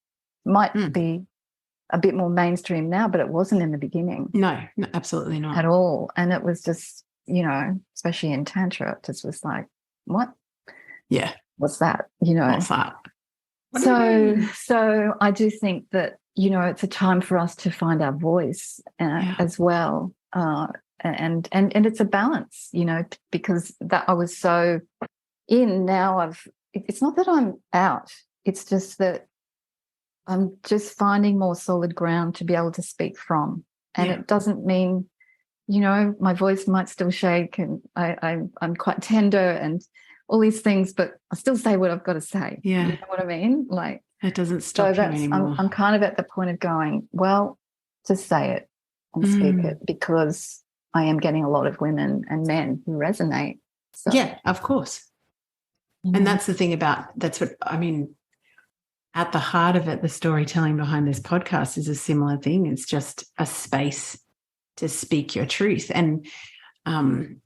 might be a bit more mainstream now, but it wasn't in the beginning. No, absolutely not at all. And it was just, you know, especially in Tantra, it just was like, what? Yeah. What's that? You know, what's that? So I do think that, you know, it's a time for us to find our voice as well. And it's a balance, you know, because that I was so in. Now it's not that I'm out, it's just that I'm just finding more solid ground to be able to speak from. And it doesn't mean, you know, my voice might still shake, and I'm quite tender and all these things, but I still say what I've got to say. You know what I mean? Like, it doesn't stop you anymore. I'm kind of at the point of going, well, just say it and speak it, because I am getting a lot of women and men who resonate. So, yeah, of course. And that's the thing that's what I mean. At the heart of it, the storytelling behind this podcast is a similar thing. It's just a space to speak your truth. And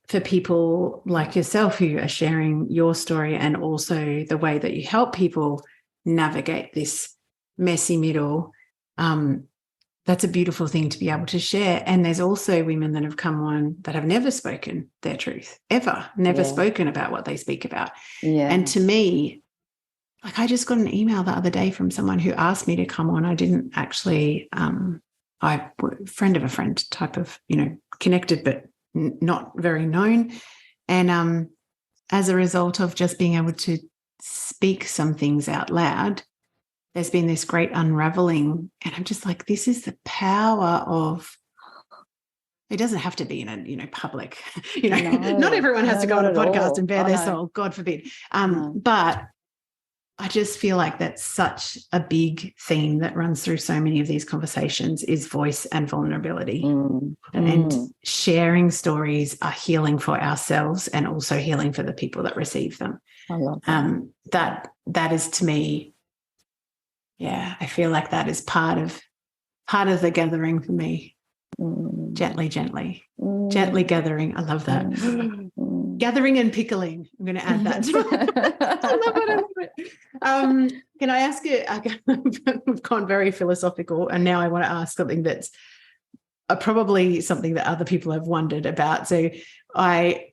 for people like yourself who are sharing your story, and also the way that you help people navigate this messy middle, the that's a beautiful thing to be able to share. And there's also women that have come on that have never spoken their truth, ever, never spoken about what they speak about. And to me, like, I just got an email the other day from someone who asked me to come on. I didn't actually, friend of a friend type of, connected, but not very known. And as a result of just being able to speak some things out loud, there's been this great unraveling. And I'm just like, this is the power of, it doesn't have to be in a, public, not everyone has to go on a podcast and bare their soul, God forbid. But I just feel like that's such a big theme that runs through so many of these conversations is voice and vulnerability. And sharing stories are healing for ourselves and also healing for the people that receive them. I love that. That is, to me, I feel like that is part of the gathering for me. Gently gathering. I love that. Gathering and pickling. I'm going to add that. I love it. Can I ask you, we've gone very philosophical, and now I want to ask something that's probably something that other people have wondered about. So my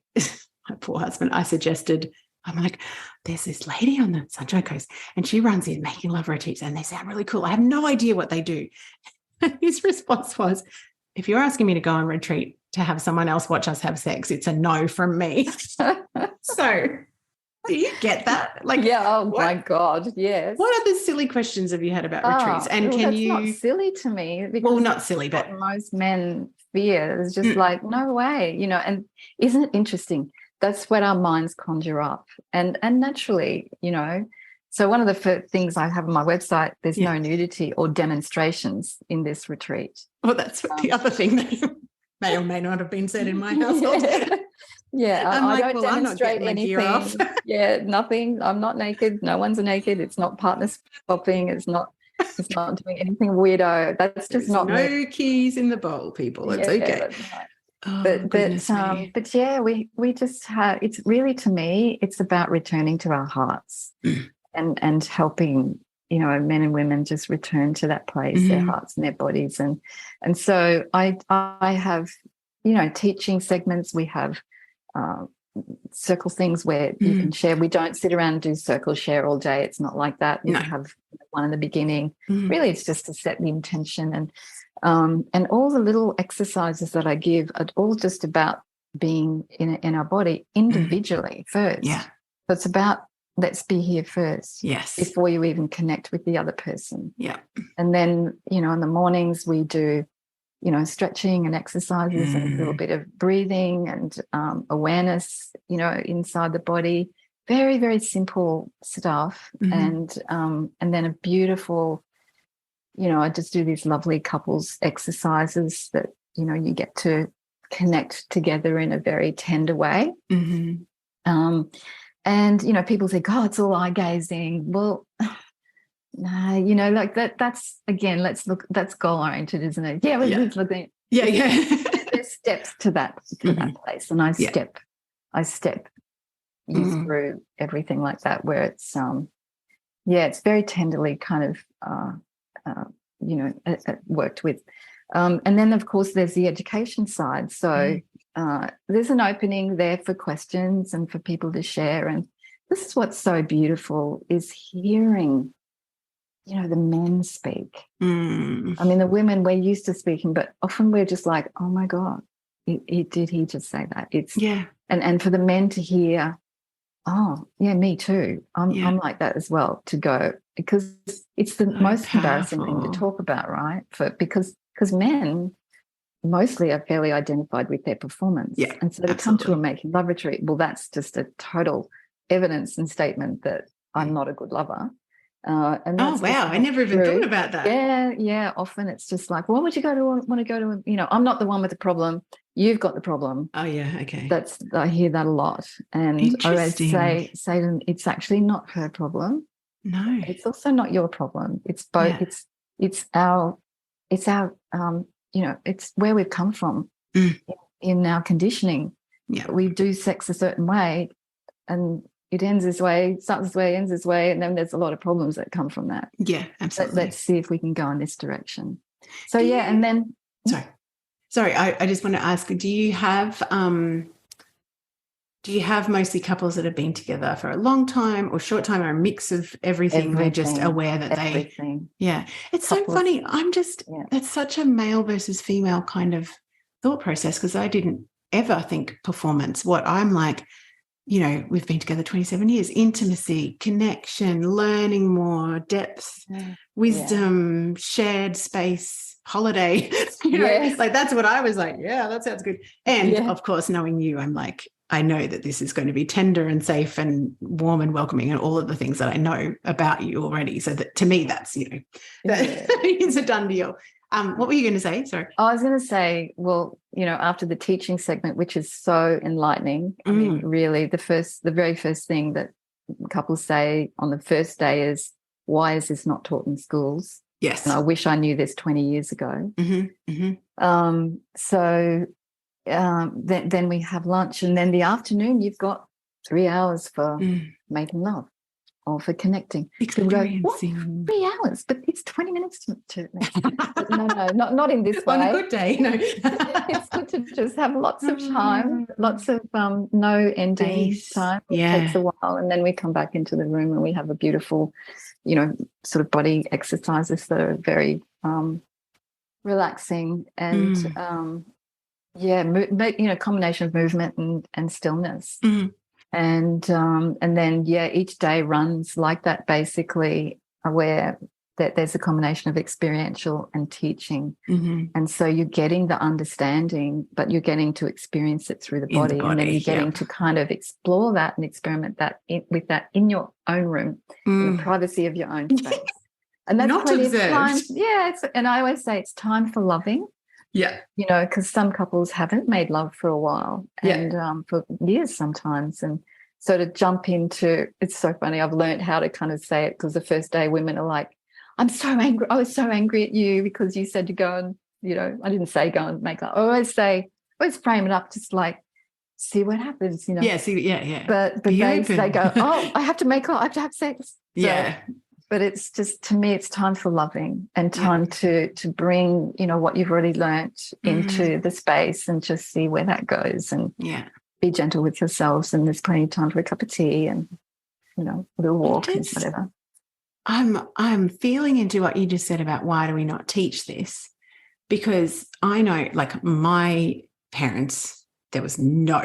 poor husband, I'm like, there's this lady on the Sunshine Coast and she runs these making love retreats and they sound really cool. I have no idea what they do. His response was, if you're asking me to go on retreat to have someone else watch us have sex, it's a no from me. So do you get that? Like, my God, yes. What other silly questions have you had about retreats? And that's not silly to me. Because not silly, but most men fear is just like, no way, and isn't it interesting? That's what our minds conjure up. And naturally, so one of the things I have on my website, there's no nudity or demonstrations in this retreat. Well, that's the other thing that may or may not have been said in my household. I don't demonstrate anything. Nothing. I'm not naked. No one's naked. It's not partner swapping. It's not doing anything weirdo. That's just not no keys in the bowl, people. It's okay. That's right. We just have, it's really, to me, it's about returning to our hearts and helping, men and women just return to that place, their hearts and their bodies. And so I have, teaching segments. We have circle things where you can share. We don't sit around and do circle share all day. It's not like that. You have one in the beginning. Really, it's just to set the intention. And all the little exercises that I give are all just about being in our body individually first. So it's about, let's be here first. Before you even connect with the other person. And then, in the mornings we do, stretching and exercises and a little bit of breathing and awareness, inside the body. Very, very simple stuff. And then a beautiful, I just do these lovely couples exercises that, you get to connect together in a very tender way. And, people think, oh, it's all eye gazing. Well, no, like that's, again, that's goal oriented, isn't it? Let's look at it. There's steps to that place. And I step you through everything like that, where it's, it's very tenderly kind of, worked with. And then, of course, there's the education side. So there's an opening there for questions and for people to share. And this is what's so beautiful, is hearing, the men speak. I mean, the women, we're used to speaking, but often we're just like, oh, my God, did he just say that? And for the men to hear, oh, yeah, me too. I'm like that as well, to go, because it's the most embarrassing thing to talk about, right? Because men mostly are fairly identified with their performance. And so to come to a making love retreat, well, that's just a total evidence and statement that I'm not a good lover. And that's I never even thought about that. Often it's just like, well, would you want to go to, I'm not the one with the problem. You've got the problem. Oh, yeah, okay. I hear that a lot. And I always say to them, it's actually not her problem. No. It's also not your problem. It's both. It's our it's where we've come from in our conditioning. We do sex a certain way and it ends this way, starts this way, ends this way, and then there's a lot of problems that come from that. Yeah, absolutely. Let's see if we can go in this direction. So and then sorry, I just want to ask, do you have mostly couples that have been together for a long time or short time, or a mix of everything? They're just aware that it's so funny. I'm just that's such a male versus female kind of thought process, because I didn't ever think performance. What I'm like, we've been together 27 years, intimacy, connection, learning more, depth, wisdom, shared space, holiday, like that's what I was like. Yeah, that sounds good. And of course, knowing you, I'm like, I know that this is going to be tender and safe and warm and welcoming and all of the things that I know about you already. So that to me, that's, it's a done deal. What were you going to say? Sorry. I was going to say, well, after the teaching segment, which is so enlightening, I mean, really the very first thing that couples say on the first day is, why is this not taught in schools? Yes. And I wish I knew this 20 years ago. Then we have lunch, and then the afternoon you've got 3 hours for making love or for connecting. Experiencing. 3 hours, but it's 20 minutes to no, not in this way. On a good day, no. It's good to just have lots of time, lots of no ending time. It takes a while, and then we come back into the room and we have a beautiful, sort of body exercises that are very relaxing and combination of movement and stillness. And then each day runs like that, basically, where that there's a combination of experiential and teaching. And so you're getting the understanding, but you're getting to experience it through the body, and then you're getting to kind of explore that and experiment that with that in your own room, in the privacy of your own space. And that's not observed. Time. And I always say it's time for loving. Yeah. Because some couples haven't made love for a while and for years sometimes. And so to jump into, it's so funny. I've learned how to kind of say it, because the first day women are like, I'm so angry. I was so angry at you because you said to go and, I didn't say go and make love. I always frame it up just like, see what happens, Yeah, see, But they go, oh, I have to make love. I have to have sex. So, but it's just, to me, it's time for loving and time to bring, what you've already learnt into the space and just see where that goes, and be gentle with yourselves. And there's plenty of time for a cup of tea and, a little walk and whatever. I'm feeling into what you just said about why do we not teach this? Because I know, like, my parents, there was no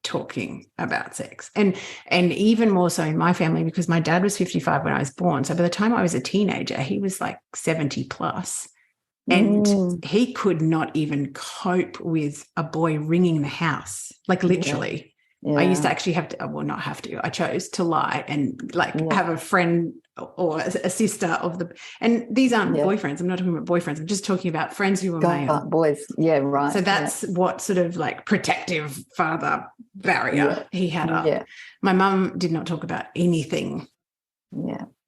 talking about sex, and even more so in my family, because my dad was 55 when I was born, so by the time I was a teenager he was like 70 plus, and he could not even cope with a boy ringing the house, like literally. I used to actually I chose to lie and have a friend or a sister of the, and these aren't boyfriends, I'm not talking about boyfriends, I'm just talking about friends who were male boys. Right. So that's what sort of like protective father barrier he had up. My mum did not talk about anything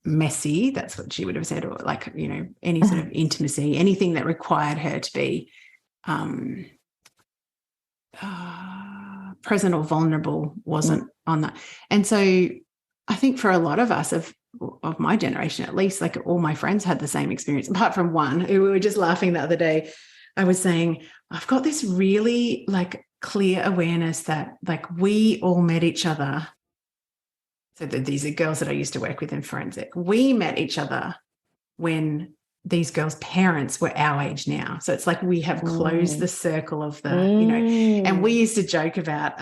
messy, that's what she would have said, or like, any sort of intimacy, anything that required her to be present or vulnerable wasn't on that. And so I think for a lot of us of my generation, at least, like all my friends had the same experience, apart from one who we were just laughing the other day. I was saying, I've got this really like clear awareness that like we all met each other. So these are girls that I used to work with in forensic. We met each other when these girls' parents were our age now. So it's like we have closed the circle of the, and we used to joke about,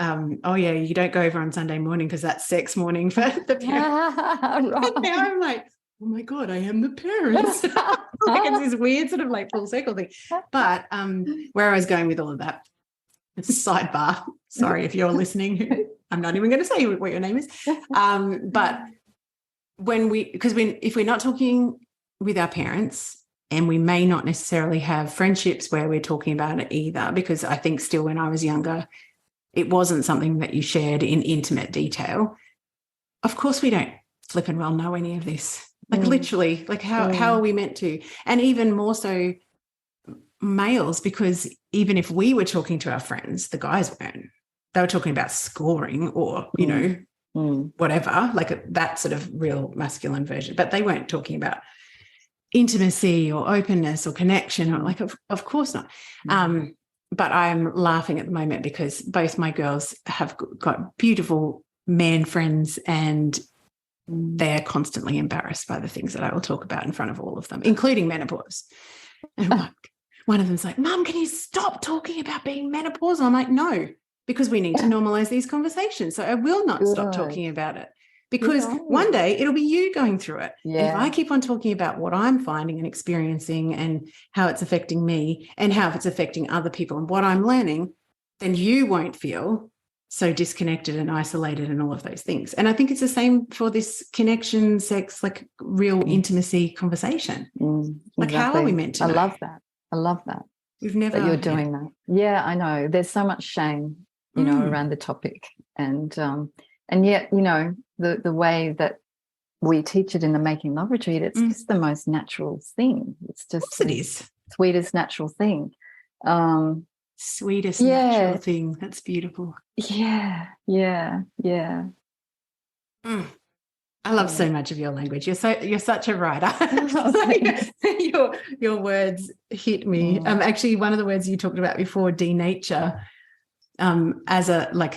you don't go over on Sunday morning because that's sex morning for the parents. Right. And now I'm like, oh my God, I am the parents. Like it's this weird sort of like full circle thing. But where I was going with all of that, it's a sidebar. Sorry if you're listening. I'm not even going to say what your name is. But if we're not talking with our parents, and we may not necessarily have friendships where we're talking about it either, because I think still when I was younger, it wasn't something that you shared in intimate detail. Of course, we don't flipping well know any of this. Like literally, like how are we meant to? And even more so males, because even if we were talking to our friends, the guys weren't. They were talking about scoring or, whatever, like that sort of real masculine version, but they weren't talking about intimacy or openness or connection, or like, of course not. But I'm laughing at the moment because both my girls have got beautiful man friends, and they're constantly embarrassed by the things that I will talk about in front of all of them, including menopause. And one of them's like, Mum, can you stop talking about being menopausal? I'm like, no, because we need to normalize these conversations. So I will not stop talking about it, because one day it'll be you going through it. Yeah. And if I keep on talking about what I'm finding and experiencing and how it's affecting me and how it's affecting other people and what I'm learning, then you won't feel so disconnected and isolated and all of those things. And I think it's the same for this connection, sex, like real intimacy conversation. Like, exactly. how are we meant to know? I love that. We've never that you're doing that. Yeah, I know. There's so much shame, around the topic. And yet, the way that we teach it in the Making Love retreat, it's just the most natural thing. It's just it is. Sweetest natural thing. Sweetest natural thing. That's beautiful. Yeah. I love so much of your language. You're such a writer. Your words hit me. Actually, one of the words you talked about before, denature, as a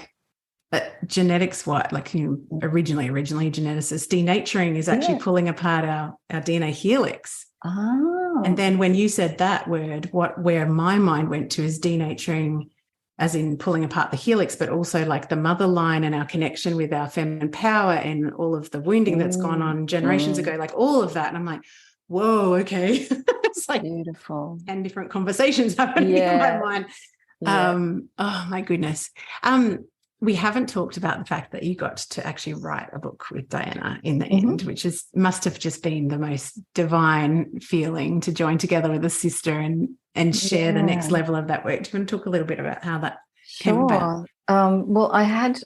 genetics, originally geneticist, denaturing is actually pulling apart our DNA helix. Oh. And then when you said that word, where my mind went to is denaturing, as in pulling apart the helix, but also like the mother line and our connection with our feminine power and all of the wounding that's gone on generations ago, like all of that. And I'm like, whoa, okay. It's like beautiful. 10 different conversations happening in my mind. Oh my goodness. We haven't talked about the fact that you got to actually write a book with Diana in the end, which must have just been the most divine feeling to join together with a sister and share the next level of that work. Do you want to talk a little bit about how that came about? Well, I had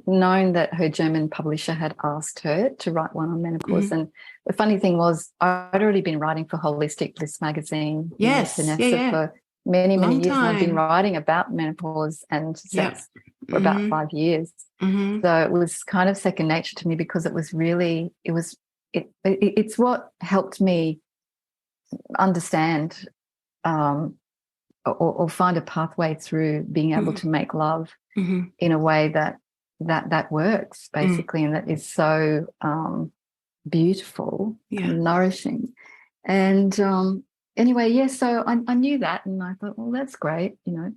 known that her German publisher had asked her to write one on menopause. And the funny thing was, I'd already been writing for Holistic Bliss magazine. Vanessa, for many years. And I've been writing about menopause and sex for about 5 years. So it was kind of second nature to me, because it's what helped me understand or find a pathway through being able to make love in a way that works, basically, and that is so beautiful and nourishing. And anyway, so I knew that, and I thought, well, that's great, And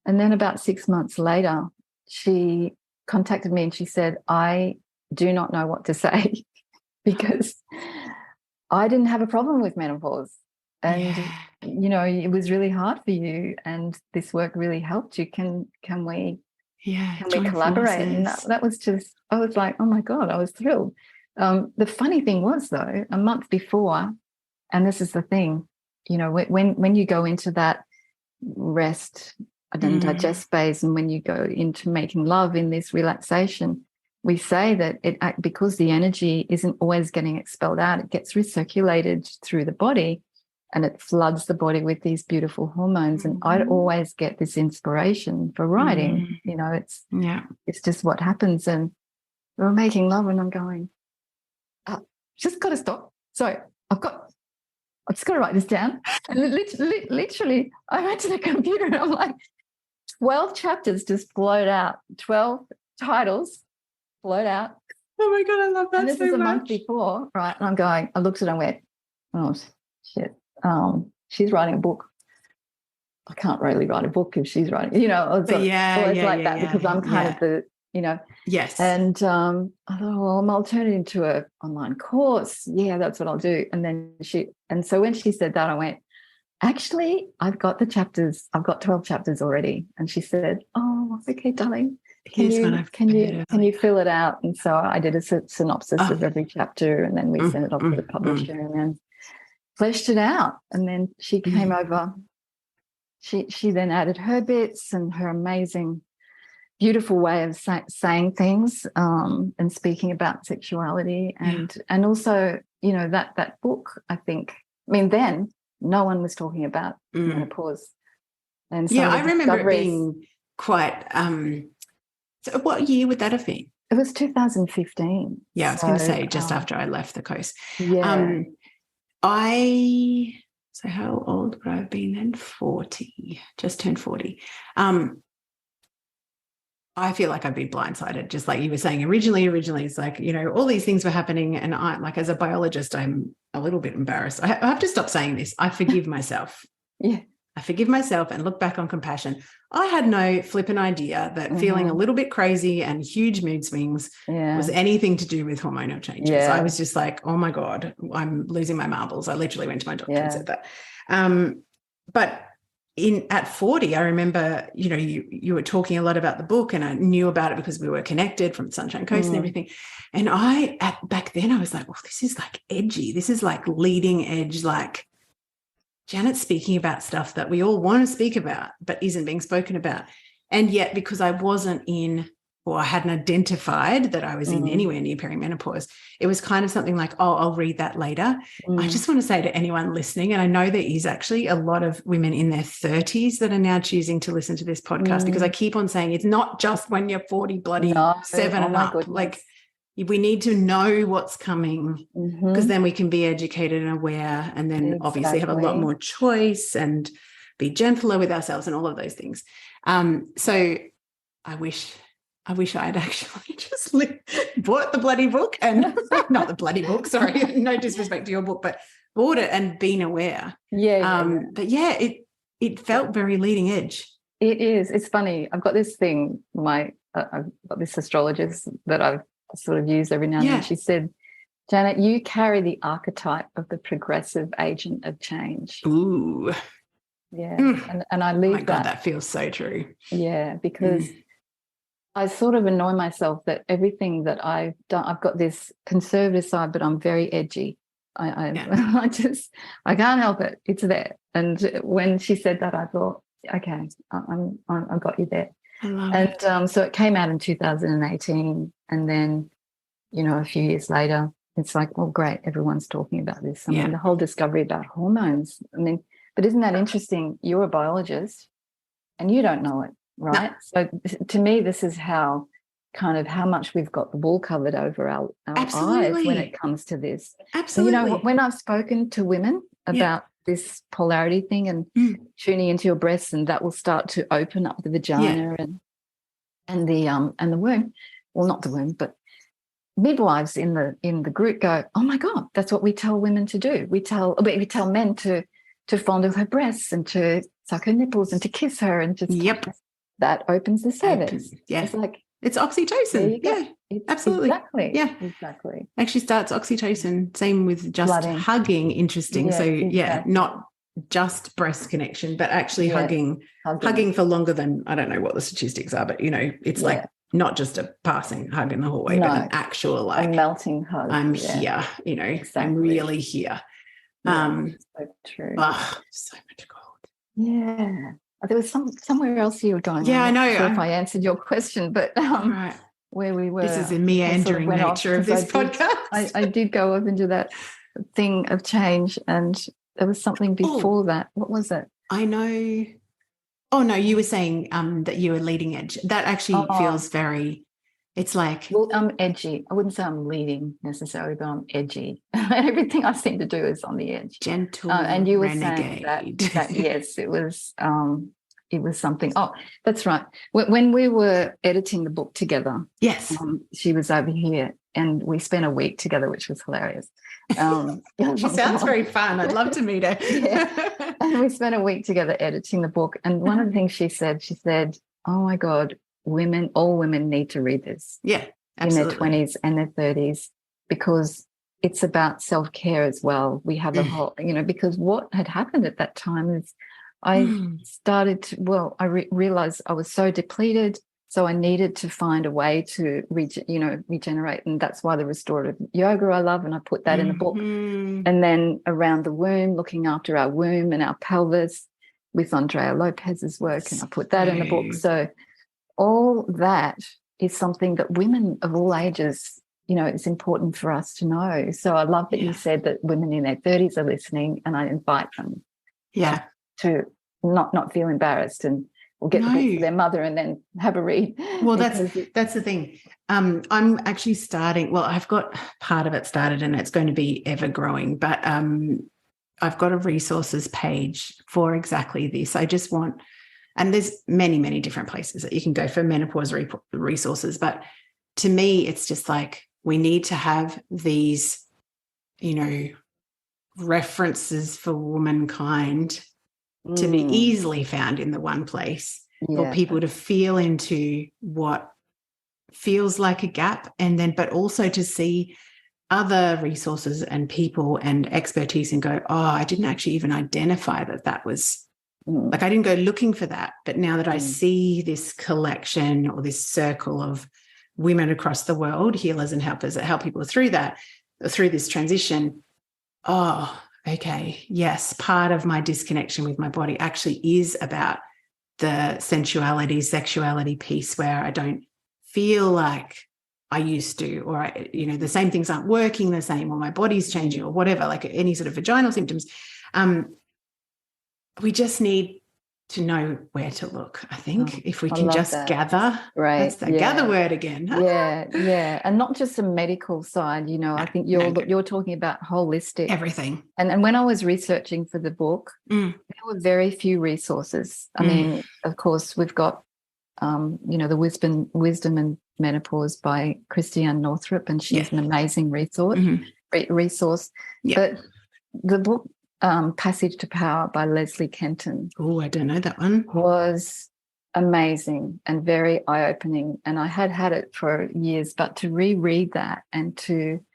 then about 6 months later, she contacted me and she said, I do not know what to say because I didn't have a problem with menopause. And, it was really hard for you, and this work really helped you. Can we collaborate? And that was just, I was like, oh my God, I was thrilled. The funny thing was, though, a month before, and this is the thing, when you go into that rest and digest phase, and when you go into making love in this relaxation, we say that because the energy isn't always getting expelled out, it gets recirculated through the body, and it floods the body with these beautiful hormones. And I'd always get this inspiration for writing. It's just what happens. And we're making love, and I'm going, just got to stop. So I've just got to write this down. And literally, I went to the computer and I'm like, 12 chapters just flowed out, 12 titles flowed out. Oh my God, I love that so much. And this is a month before, right? And I'm going, I looked at it and went, oh, shit. She's writing a book. I can't really write a book if she's writing, always that, because I'm kind of the, Yes. And I thought, well, I'll turn it into an online course. Yeah, that's what I'll do. And so when she said that, I went, actually, I've got the chapters. I've got 12 chapters already. And she said, oh, okay, darling. Can you fill it out? And so I did a synopsis of every chapter, and then we sent it off to the publisher and then fleshed it out. And then she came over. She then added her bits and her amazing, beautiful way of saying things and speaking about sexuality. And also, that book, I think, then no one was talking about menopause. And so I remember it being quite so what year would that have been? It was 2015. Yeah, I was going to say just after I left the coast. Yeah. So how old would I have been then? 40, just turned 40. I feel like I've been blindsided, just like you were saying originally it's like, all these things were happening. And I, like, as a biologist, I'm a little bit embarrassed. I have to stop saying this. I forgive myself. Yeah. I forgive myself and look back on compassion. I had no flippant idea that feeling a little bit crazy and huge mood swings was anything to do with hormonal changes. Yeah. I was just like, oh my God, I'm losing my marbles. I literally went to my doctor and said that. But at 40, I remember, you were talking a lot about the book, and I knew about it because we were connected from Sunshine Coast and everything. And back then I was like, oh, this is like edgy. This is like leading edge, like Janet's speaking about stuff that we all want to speak about, but isn't being spoken about. And yet, because I wasn't in, or I hadn't identified that I was in anywhere near perimenopause, it was kind of something like, oh, I'll read that later. I just want to say to anyone listening, and I know there is actually a lot of women in their 30s that are now choosing to listen to this podcast, because I keep on saying it's not just when you're 40 bloody 7 and up. Goodness. Like, we need to know what's coming, because then we can be educated and aware, and then obviously have a lot more choice and be gentler with ourselves and all of those things. So I wish I had actually just bought the bloody book, and not the bloody book, sorry, no disrespect to your book, but bought it and been aware. But yeah, it felt very leading edge. It is. It's funny. I've got this thing, I've got this astrologist that I've sort of used every now and then. She said, Janet, you carry the archetype of the progressive agent of change. Ooh. Yeah. And I leave God, that feels so true. Yeah, because I sort of annoy myself that everything that I've done, I've got this conservative side, but I'm very edgy. I can't help it. It's there. And when she said that, I thought, okay, I got you there. I love it. So it came out in 2018, and then, a few years later, it's like, well, great, everyone's talking about this. I mean, the whole discovery about hormones. I mean, but isn't that interesting? You're a biologist and you don't know it, right? No. So to me, this is how much we've got the wool covered over our eyes when it comes to this. Absolutely. So, when I've spoken to women about this polarity thing and tuning into your breasts, and that will start to open up the vagina and the womb. Well, not the womb, but midwives in the group go, oh my God, that's what we tell women to do. We tell men to fondle her breasts and to suck her nipples and to kiss her, and just that opens the cervix. It's like, it's oxytocin. Absolutely. Exactly. Yeah, exactly. Actually starts oxytocin. Same with just Flooding. Hugging. Interesting. Not just breast connection, but actually hugging for longer than, I don't know what the statistics are, but it's like not just a passing hug in the hallway, but an actual, like, a melting hug. I'm here. I'm really here. So true. So much gold. Yeah. There was somewhere else you were going. Yeah, I know. I'm not sure if I answered your question, but right. Where we were. This is the meandering nature of this podcast. I did go up into that thing of change, and there was something before that. What was it? I know. Oh, no, you were saying that you were leading edge. That actually feels very, it's like. Well, I'm edgy. I wouldn't say I'm leading necessarily, but I'm edgy. Everything I seem to do is on the edge. Gentle and you were renegade. saying that yes, it was something. Oh, that's right. When we were editing the book together, yes, she was over here, and we spent a week together, which was hilarious. She sounds very fun. I'd love to meet her. And we spent a week together editing the book. And one of the things she said, oh my God, all women need to read this. Yeah, absolutely. In their 20s and their 30s, because it's about self-care as well. We have a whole, because what had happened at that time is I started to, I realized I was so depleted. So I needed to find a way to regenerate. And that's why the restorative yoga I love, and I put that in the book. And then around the womb, looking after our womb and our pelvis with Andrea Lopez's work, and I put that in the book. So all that is something that women of all ages, it's important for us to know. So I love that you said that women in their 30s are listening, and I invite them to not feel embarrassed and or get the book for their mother and then have a read. Well, that's the thing. I'm actually starting. Well, I've got part of it started, and it's going to be ever growing. But I've got a resources page for exactly this. I just want, and there's many, many different places that you can go for menopause resources. But to me, it's just like we need to have these, references for womankind to be easily found in the one place for people to feel into what feels like a gap, and then but also to see other resources and people and expertise and go, I didn't actually even identify that was like, I didn't go looking for that, but now that I see this collection or this circle of women across the world, healers and helpers that help people through this transition, okay, yes, part of my disconnection with my body actually is about the sensuality, sexuality piece where I don't feel like I used to, or, the same things aren't working the same, or my body's changing, or whatever, like any sort of vaginal symptoms. We just need to know where to look, I think, if we can just gather. Right. That's the gather word again. Yeah. And not just the medical side, I think you're talking about holistic. Everything. And when I was researching for the book, there were very few resources. I mean, of course, we've got, the Wisdom and Menopause by Christiane Northrup, and she's an amazing resource. But the book, Passage to Power by Leslie Kenton. Oh, I don't know that one. Was amazing and very eye-opening. And I had it for years, but to reread that and to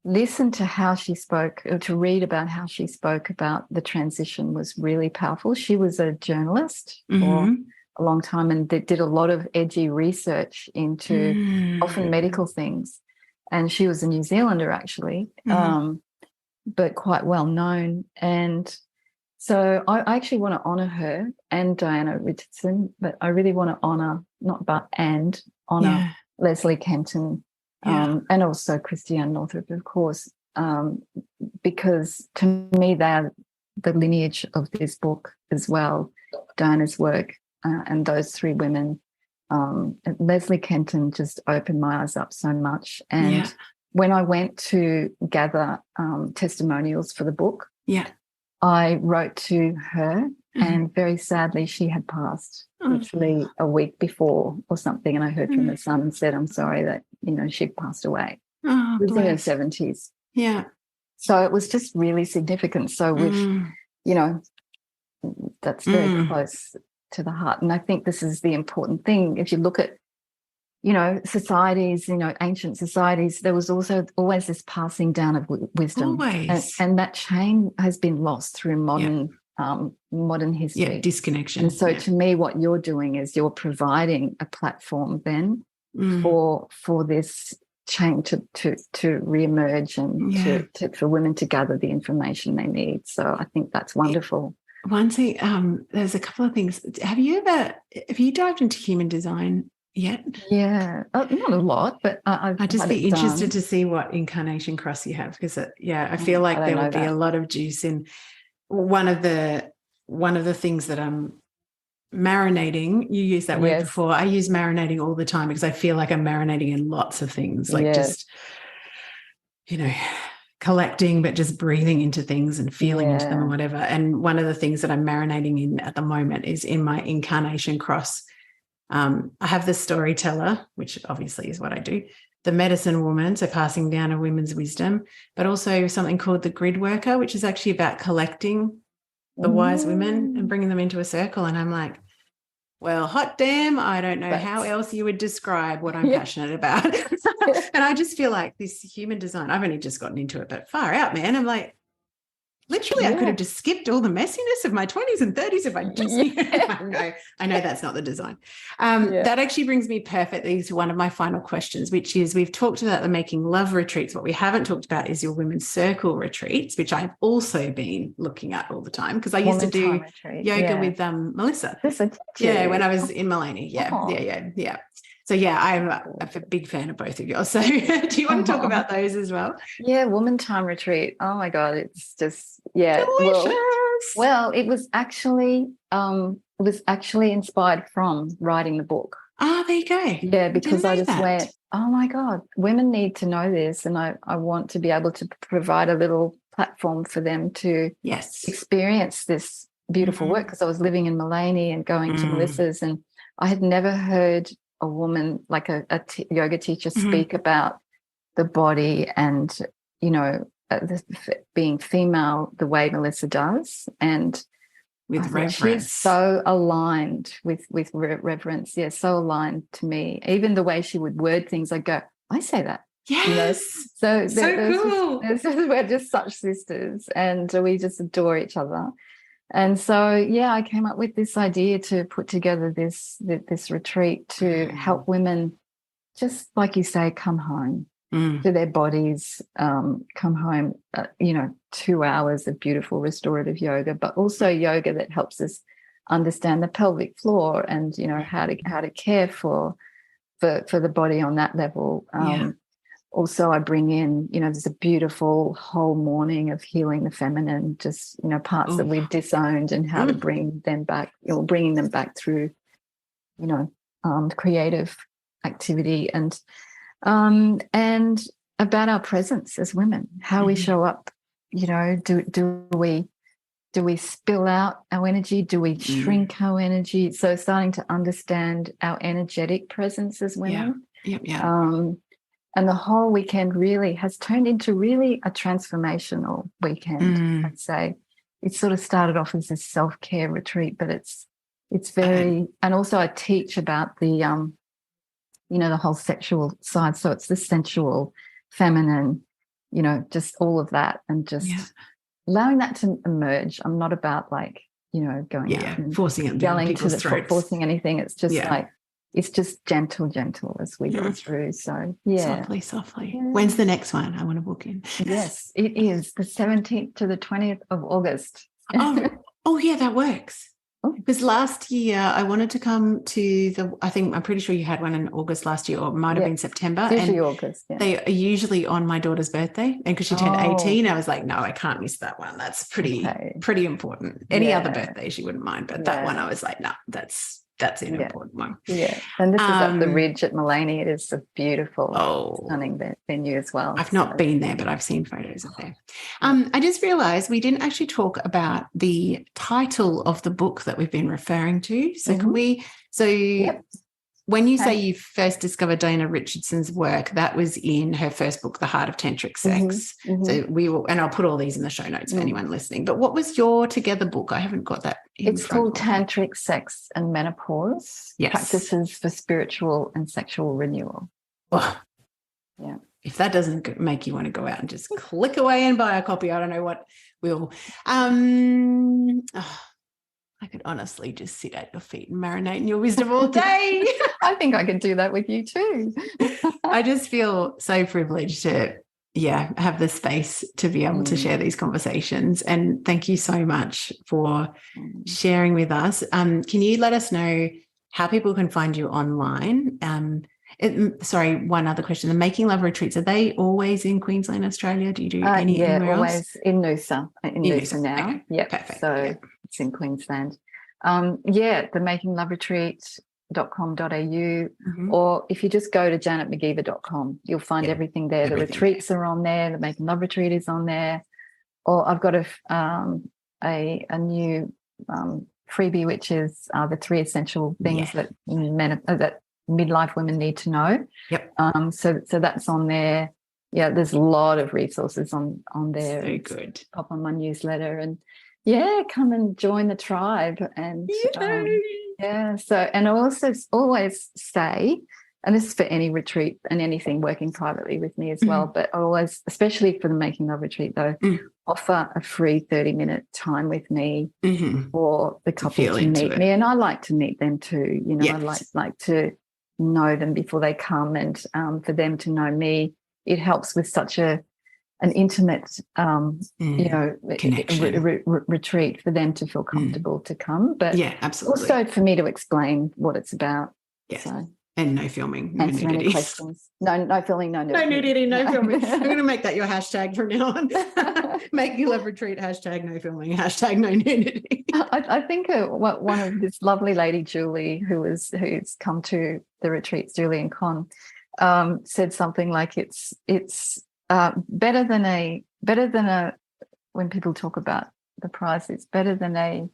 listen to how she spoke, or to read about how she spoke about the transition was really powerful. She was a journalist for a long time and did a lot of edgy research into often medical things. And she was a New Zealander, actually. But quite well known. And so I actually want to honour her and Diana Richardson, but I really want to honour Leslie Kenton and also Christiane Northrup, of course, because to me they're the lineage of this book as well, Diana's work and those three women. Leslie Kenton just opened my eyes up so much. And when I went to gather testimonials for the book, I wrote to her, and very sadly she had passed literally a week before or something, and I heard from her son and said, I'm sorry that, she'd passed away. She was in her 70s. Yeah. So it was just really significant. So with, that's very close to the heart. And I think this is the important thing. If you look at, societies, ancient societies, there was also always this passing down of wisdom. Always. And that chain has been lost through modern history. Yeah, disconnection. And so to me, what you're doing is you're providing a platform then for this chain to reemerge and for women to gather the information they need. So I think that's wonderful. One thing, there's a couple of things. Have you dived into human design yet? Yeah, not a lot, but I'd just be interested to see what incarnation cross you have, because I feel like there would be a lot of juice in one of the things that I'm marinating. You used that word before. I use marinating all the time because I feel like I'm marinating in lots of things, like just collecting, but just breathing into things and feeling into them or whatever. And one of the things that I'm marinating in at the moment is in my incarnation cross. I have the storyteller, which obviously is what I do, the medicine woman, so passing down a women's wisdom, but also something called the grid worker, which is actually about collecting the wise women and bringing them into a circle. And I'm like, well, hot damn, I don't know how else you would describe what I'm passionate about. And I just feel like this human design, I've only just gotten into it, but far out, man. I'm like, literally, I could have just skipped all the messiness of my 20s and 30s if I just I know that's not the design. That actually brings me perfectly to one of my final questions, which is, we've talked about the Making Love retreats. What we haven't talked about is your Women's Circle retreats, which I've also been looking at all the time, because I used to do yoga with Melissa. When I was in Maloney. Yeah. So, I'm a big fan of both of yours. So do you want to talk about those as well? Yeah, Woman Time Retreat. Oh, my God, it's just, delicious. Well, it was actually was actually inspired from writing the book. Ah, there you go. Yeah, because I just that. went, oh my God, women need to know this. And I want to be able to provide a little platform for them to experience this beautiful work, because I was living in Mullaney and going to Melissa's, and I had never heard a woman, like a yoga teacher, speak about the body and, you know, being female the way Melissa does. And with reverence. She's so aligned with reverence. Yeah, so aligned to me. Even the way she would word things, I go, I say that. Yes. You know? So cool. We're just such sisters, and we just adore each other. And so, yeah, I came up with this idea to put together this retreat to help women, just like you say, come home to their bodies, come home, 2 hours of beautiful restorative yoga, but also yoga that helps us understand the pelvic floor and, you know, how to care for the body on that level. Also, I bring in, you know, there's a beautiful whole morning of healing the feminine, just, you know, parts that we've disowned, and how to bring them back, bringing them back through, you know, creative activity and about our presence as women, how we show up. You know, do we spill out our energy? Do we shrink our energy? So starting to understand our energetic presence as women. And the whole weekend really has turned into really a transformational weekend, I'd say. It sort of started off as a self-care retreat, but it's very, and also I teach about the, you know, the whole sexual side. So it's the sensual, feminine, you know, just all of that, and just allowing that to emerge. I'm not about, like, you know, going out and forcing it yelling to the throats, forcing anything. It's just like, it's just gentle as we go through. So softly. When's the next one? I want to book in. Yes, it is the 17th to the 20th of August. Oh yeah, that works. Because last year I wanted to come to I'm pretty sure you had one in August last year, or it might have been September. It's usually August. Yeah. They are usually on my daughter's birthday, and because she turned 18, I was like, no, I can't miss that one. That's pretty important. Any other birthday she wouldn't mind, but that one I was like, no, that's an important one. Yeah, and this is up the ridge at Mullaney. It is a beautiful, stunning venue as well. I've not been there, but I've seen photos of there. I just realised we didn't actually talk about the title of the book that we've been referring to. So can we? So when you say you first discovered Diana Richardson's work, that was in her first book, The Heart of Tantric Sex. So we will, and I'll put all these in the show notes for anyone listening. But what was your together book? I haven't got that. It's called Tantric Sex and Menopause, Practices for Spiritual and Sexual Renewal. Oh. Yeah. If that doesn't make you want to go out and just click away and buy a copy, I don't know what will. I could honestly just sit at your feet and marinate in your wisdom all day. I think I could do that with you too. I just feel so privileged to, have the space to be able to share these conversations. And thank you so much for sharing with us. Can you let us know how people can find you online? One other question. The Making Love retreats, are they always in Queensland, Australia? Do you do any anywhere else? Always in Noosa. In Noosa now. Okay. Yeah, perfect. So it's in Queensland. The Making Love retreat.com.au, or if you just go to janetmcgeever.com, you'll find everything there. The retreats are on there. The Making Love retreat is on there. Or I've got a new freebie, which is the 3 essential things that midlife women need to know. So that's on there. Yeah, there's a lot of resources on there. So good. Pop on my newsletter and come and join the tribe. And so, and I also always say, and this is for any retreat and anything working privately with me as well, but I always, especially for the Making Love retreat though, offer a free 30-minute time with me for the couple to meet me. And I like to meet them too. You know, I like to know them before they come, and for them to know me. It helps with such an intimate, connection. Retreat for them to feel comfortable to come. But absolutely. Also for me to explain what it's about. Yes. So, And no filming, no Answer nudity. any questions. No filming, no nudity. No nudity, no filming. I'm going to make that your hashtag from now on. Make your love retreat, hashtag no filming, hashtag no nudity. I think one of this lovely lady, Julie, who's come to the retreats, Julie and Con, said something like it's better than a when people talk about the price, it's better than a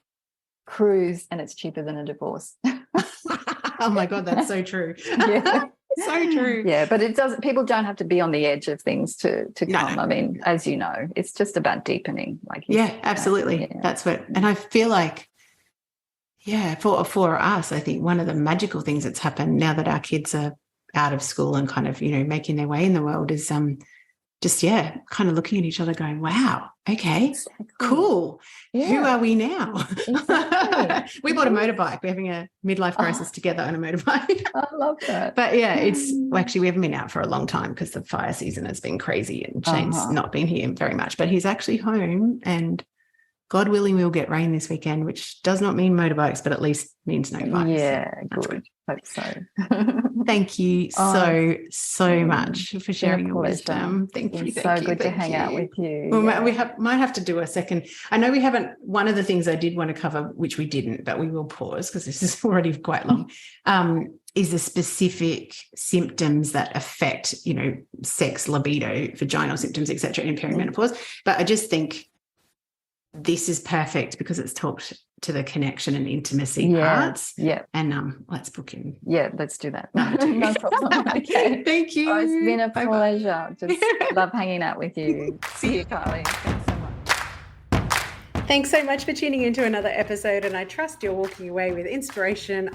cruise and it's cheaper than a divorce. Oh my God, that's so true. Yeah. So true. Yeah, but it doesn't. People don't have to be on the edge of things to come. No. I mean, as you know, it's just about deepening. Like absolutely. Yeah. That's what, and I feel like, for us, I think one of the magical things that's happened now that our kids are out of school and kind of, making their way in the world is just kind of looking at each other going, wow, okay, exactly. Cool. Yeah. Who are we now? Exactly. We bought a motorbike. We're having a midlife crisis together on a motorbike. I love that. But it's actually, we haven't been out for a long time because the fire season has been crazy and Shane's not been here very much, but he's actually home, and God willing, we'll get rain this weekend, which does not mean motorbikes, but at least means no fires. Yeah, good. Hope so. Thank you so much for sharing your wisdom. Thank you. So good to hang out with you. Well, we might have to do a second. I know we haven't. One of the things I did want to cover, which we didn't, but we will pause because this is already quite long, is the specific symptoms that affect, sex, libido, vaginal symptoms, etc. in perimenopause. But I just think this is perfect because it's talked to the connection and intimacy parts. Yeah. And let's book in. Yeah, let's do that. No problem. Okay. Thank you. It's been a pleasure. Just love hanging out with you. See you, Kylie. Thanks so much. Thanks so much for tuning into another episode, and I trust you're walking away with inspiration,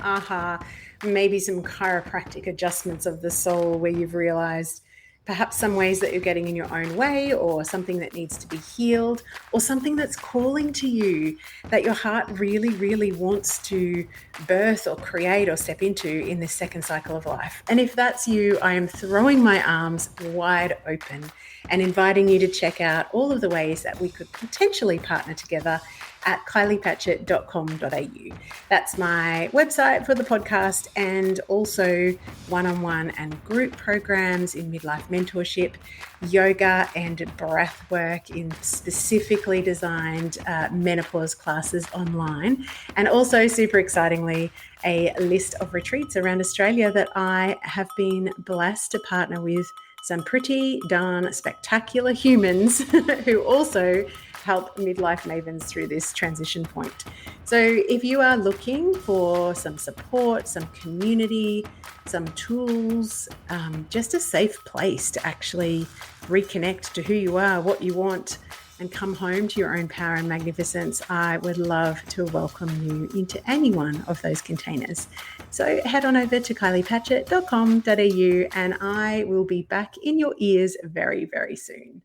maybe some chiropractic adjustments of the soul where you've realized perhaps some ways that you're getting in your own way, or something that needs to be healed, or something that's calling to you that your heart really, really wants to birth or create or step into in this second cycle of life. And if that's you, I am throwing my arms wide open and inviting you to check out all of the ways that we could potentially partner together at kyliepatchett.com.au. That's my website for the podcast, and also one-on-one and group programs in midlife mentorship, yoga and breath work in specifically designed menopause classes online, and also super excitingly, a list of retreats around Australia that I have been blessed to partner with some pretty darn spectacular humans who also help midlife mavens through this transition point. So if you are looking for some support, some community, some tools, just a safe place to actually reconnect to who you are, what you want, and come home to your own power and magnificence, I would love to welcome you into any one of those containers. So head on over to kyliepatchett.com.au and I will be back in your ears very, very soon.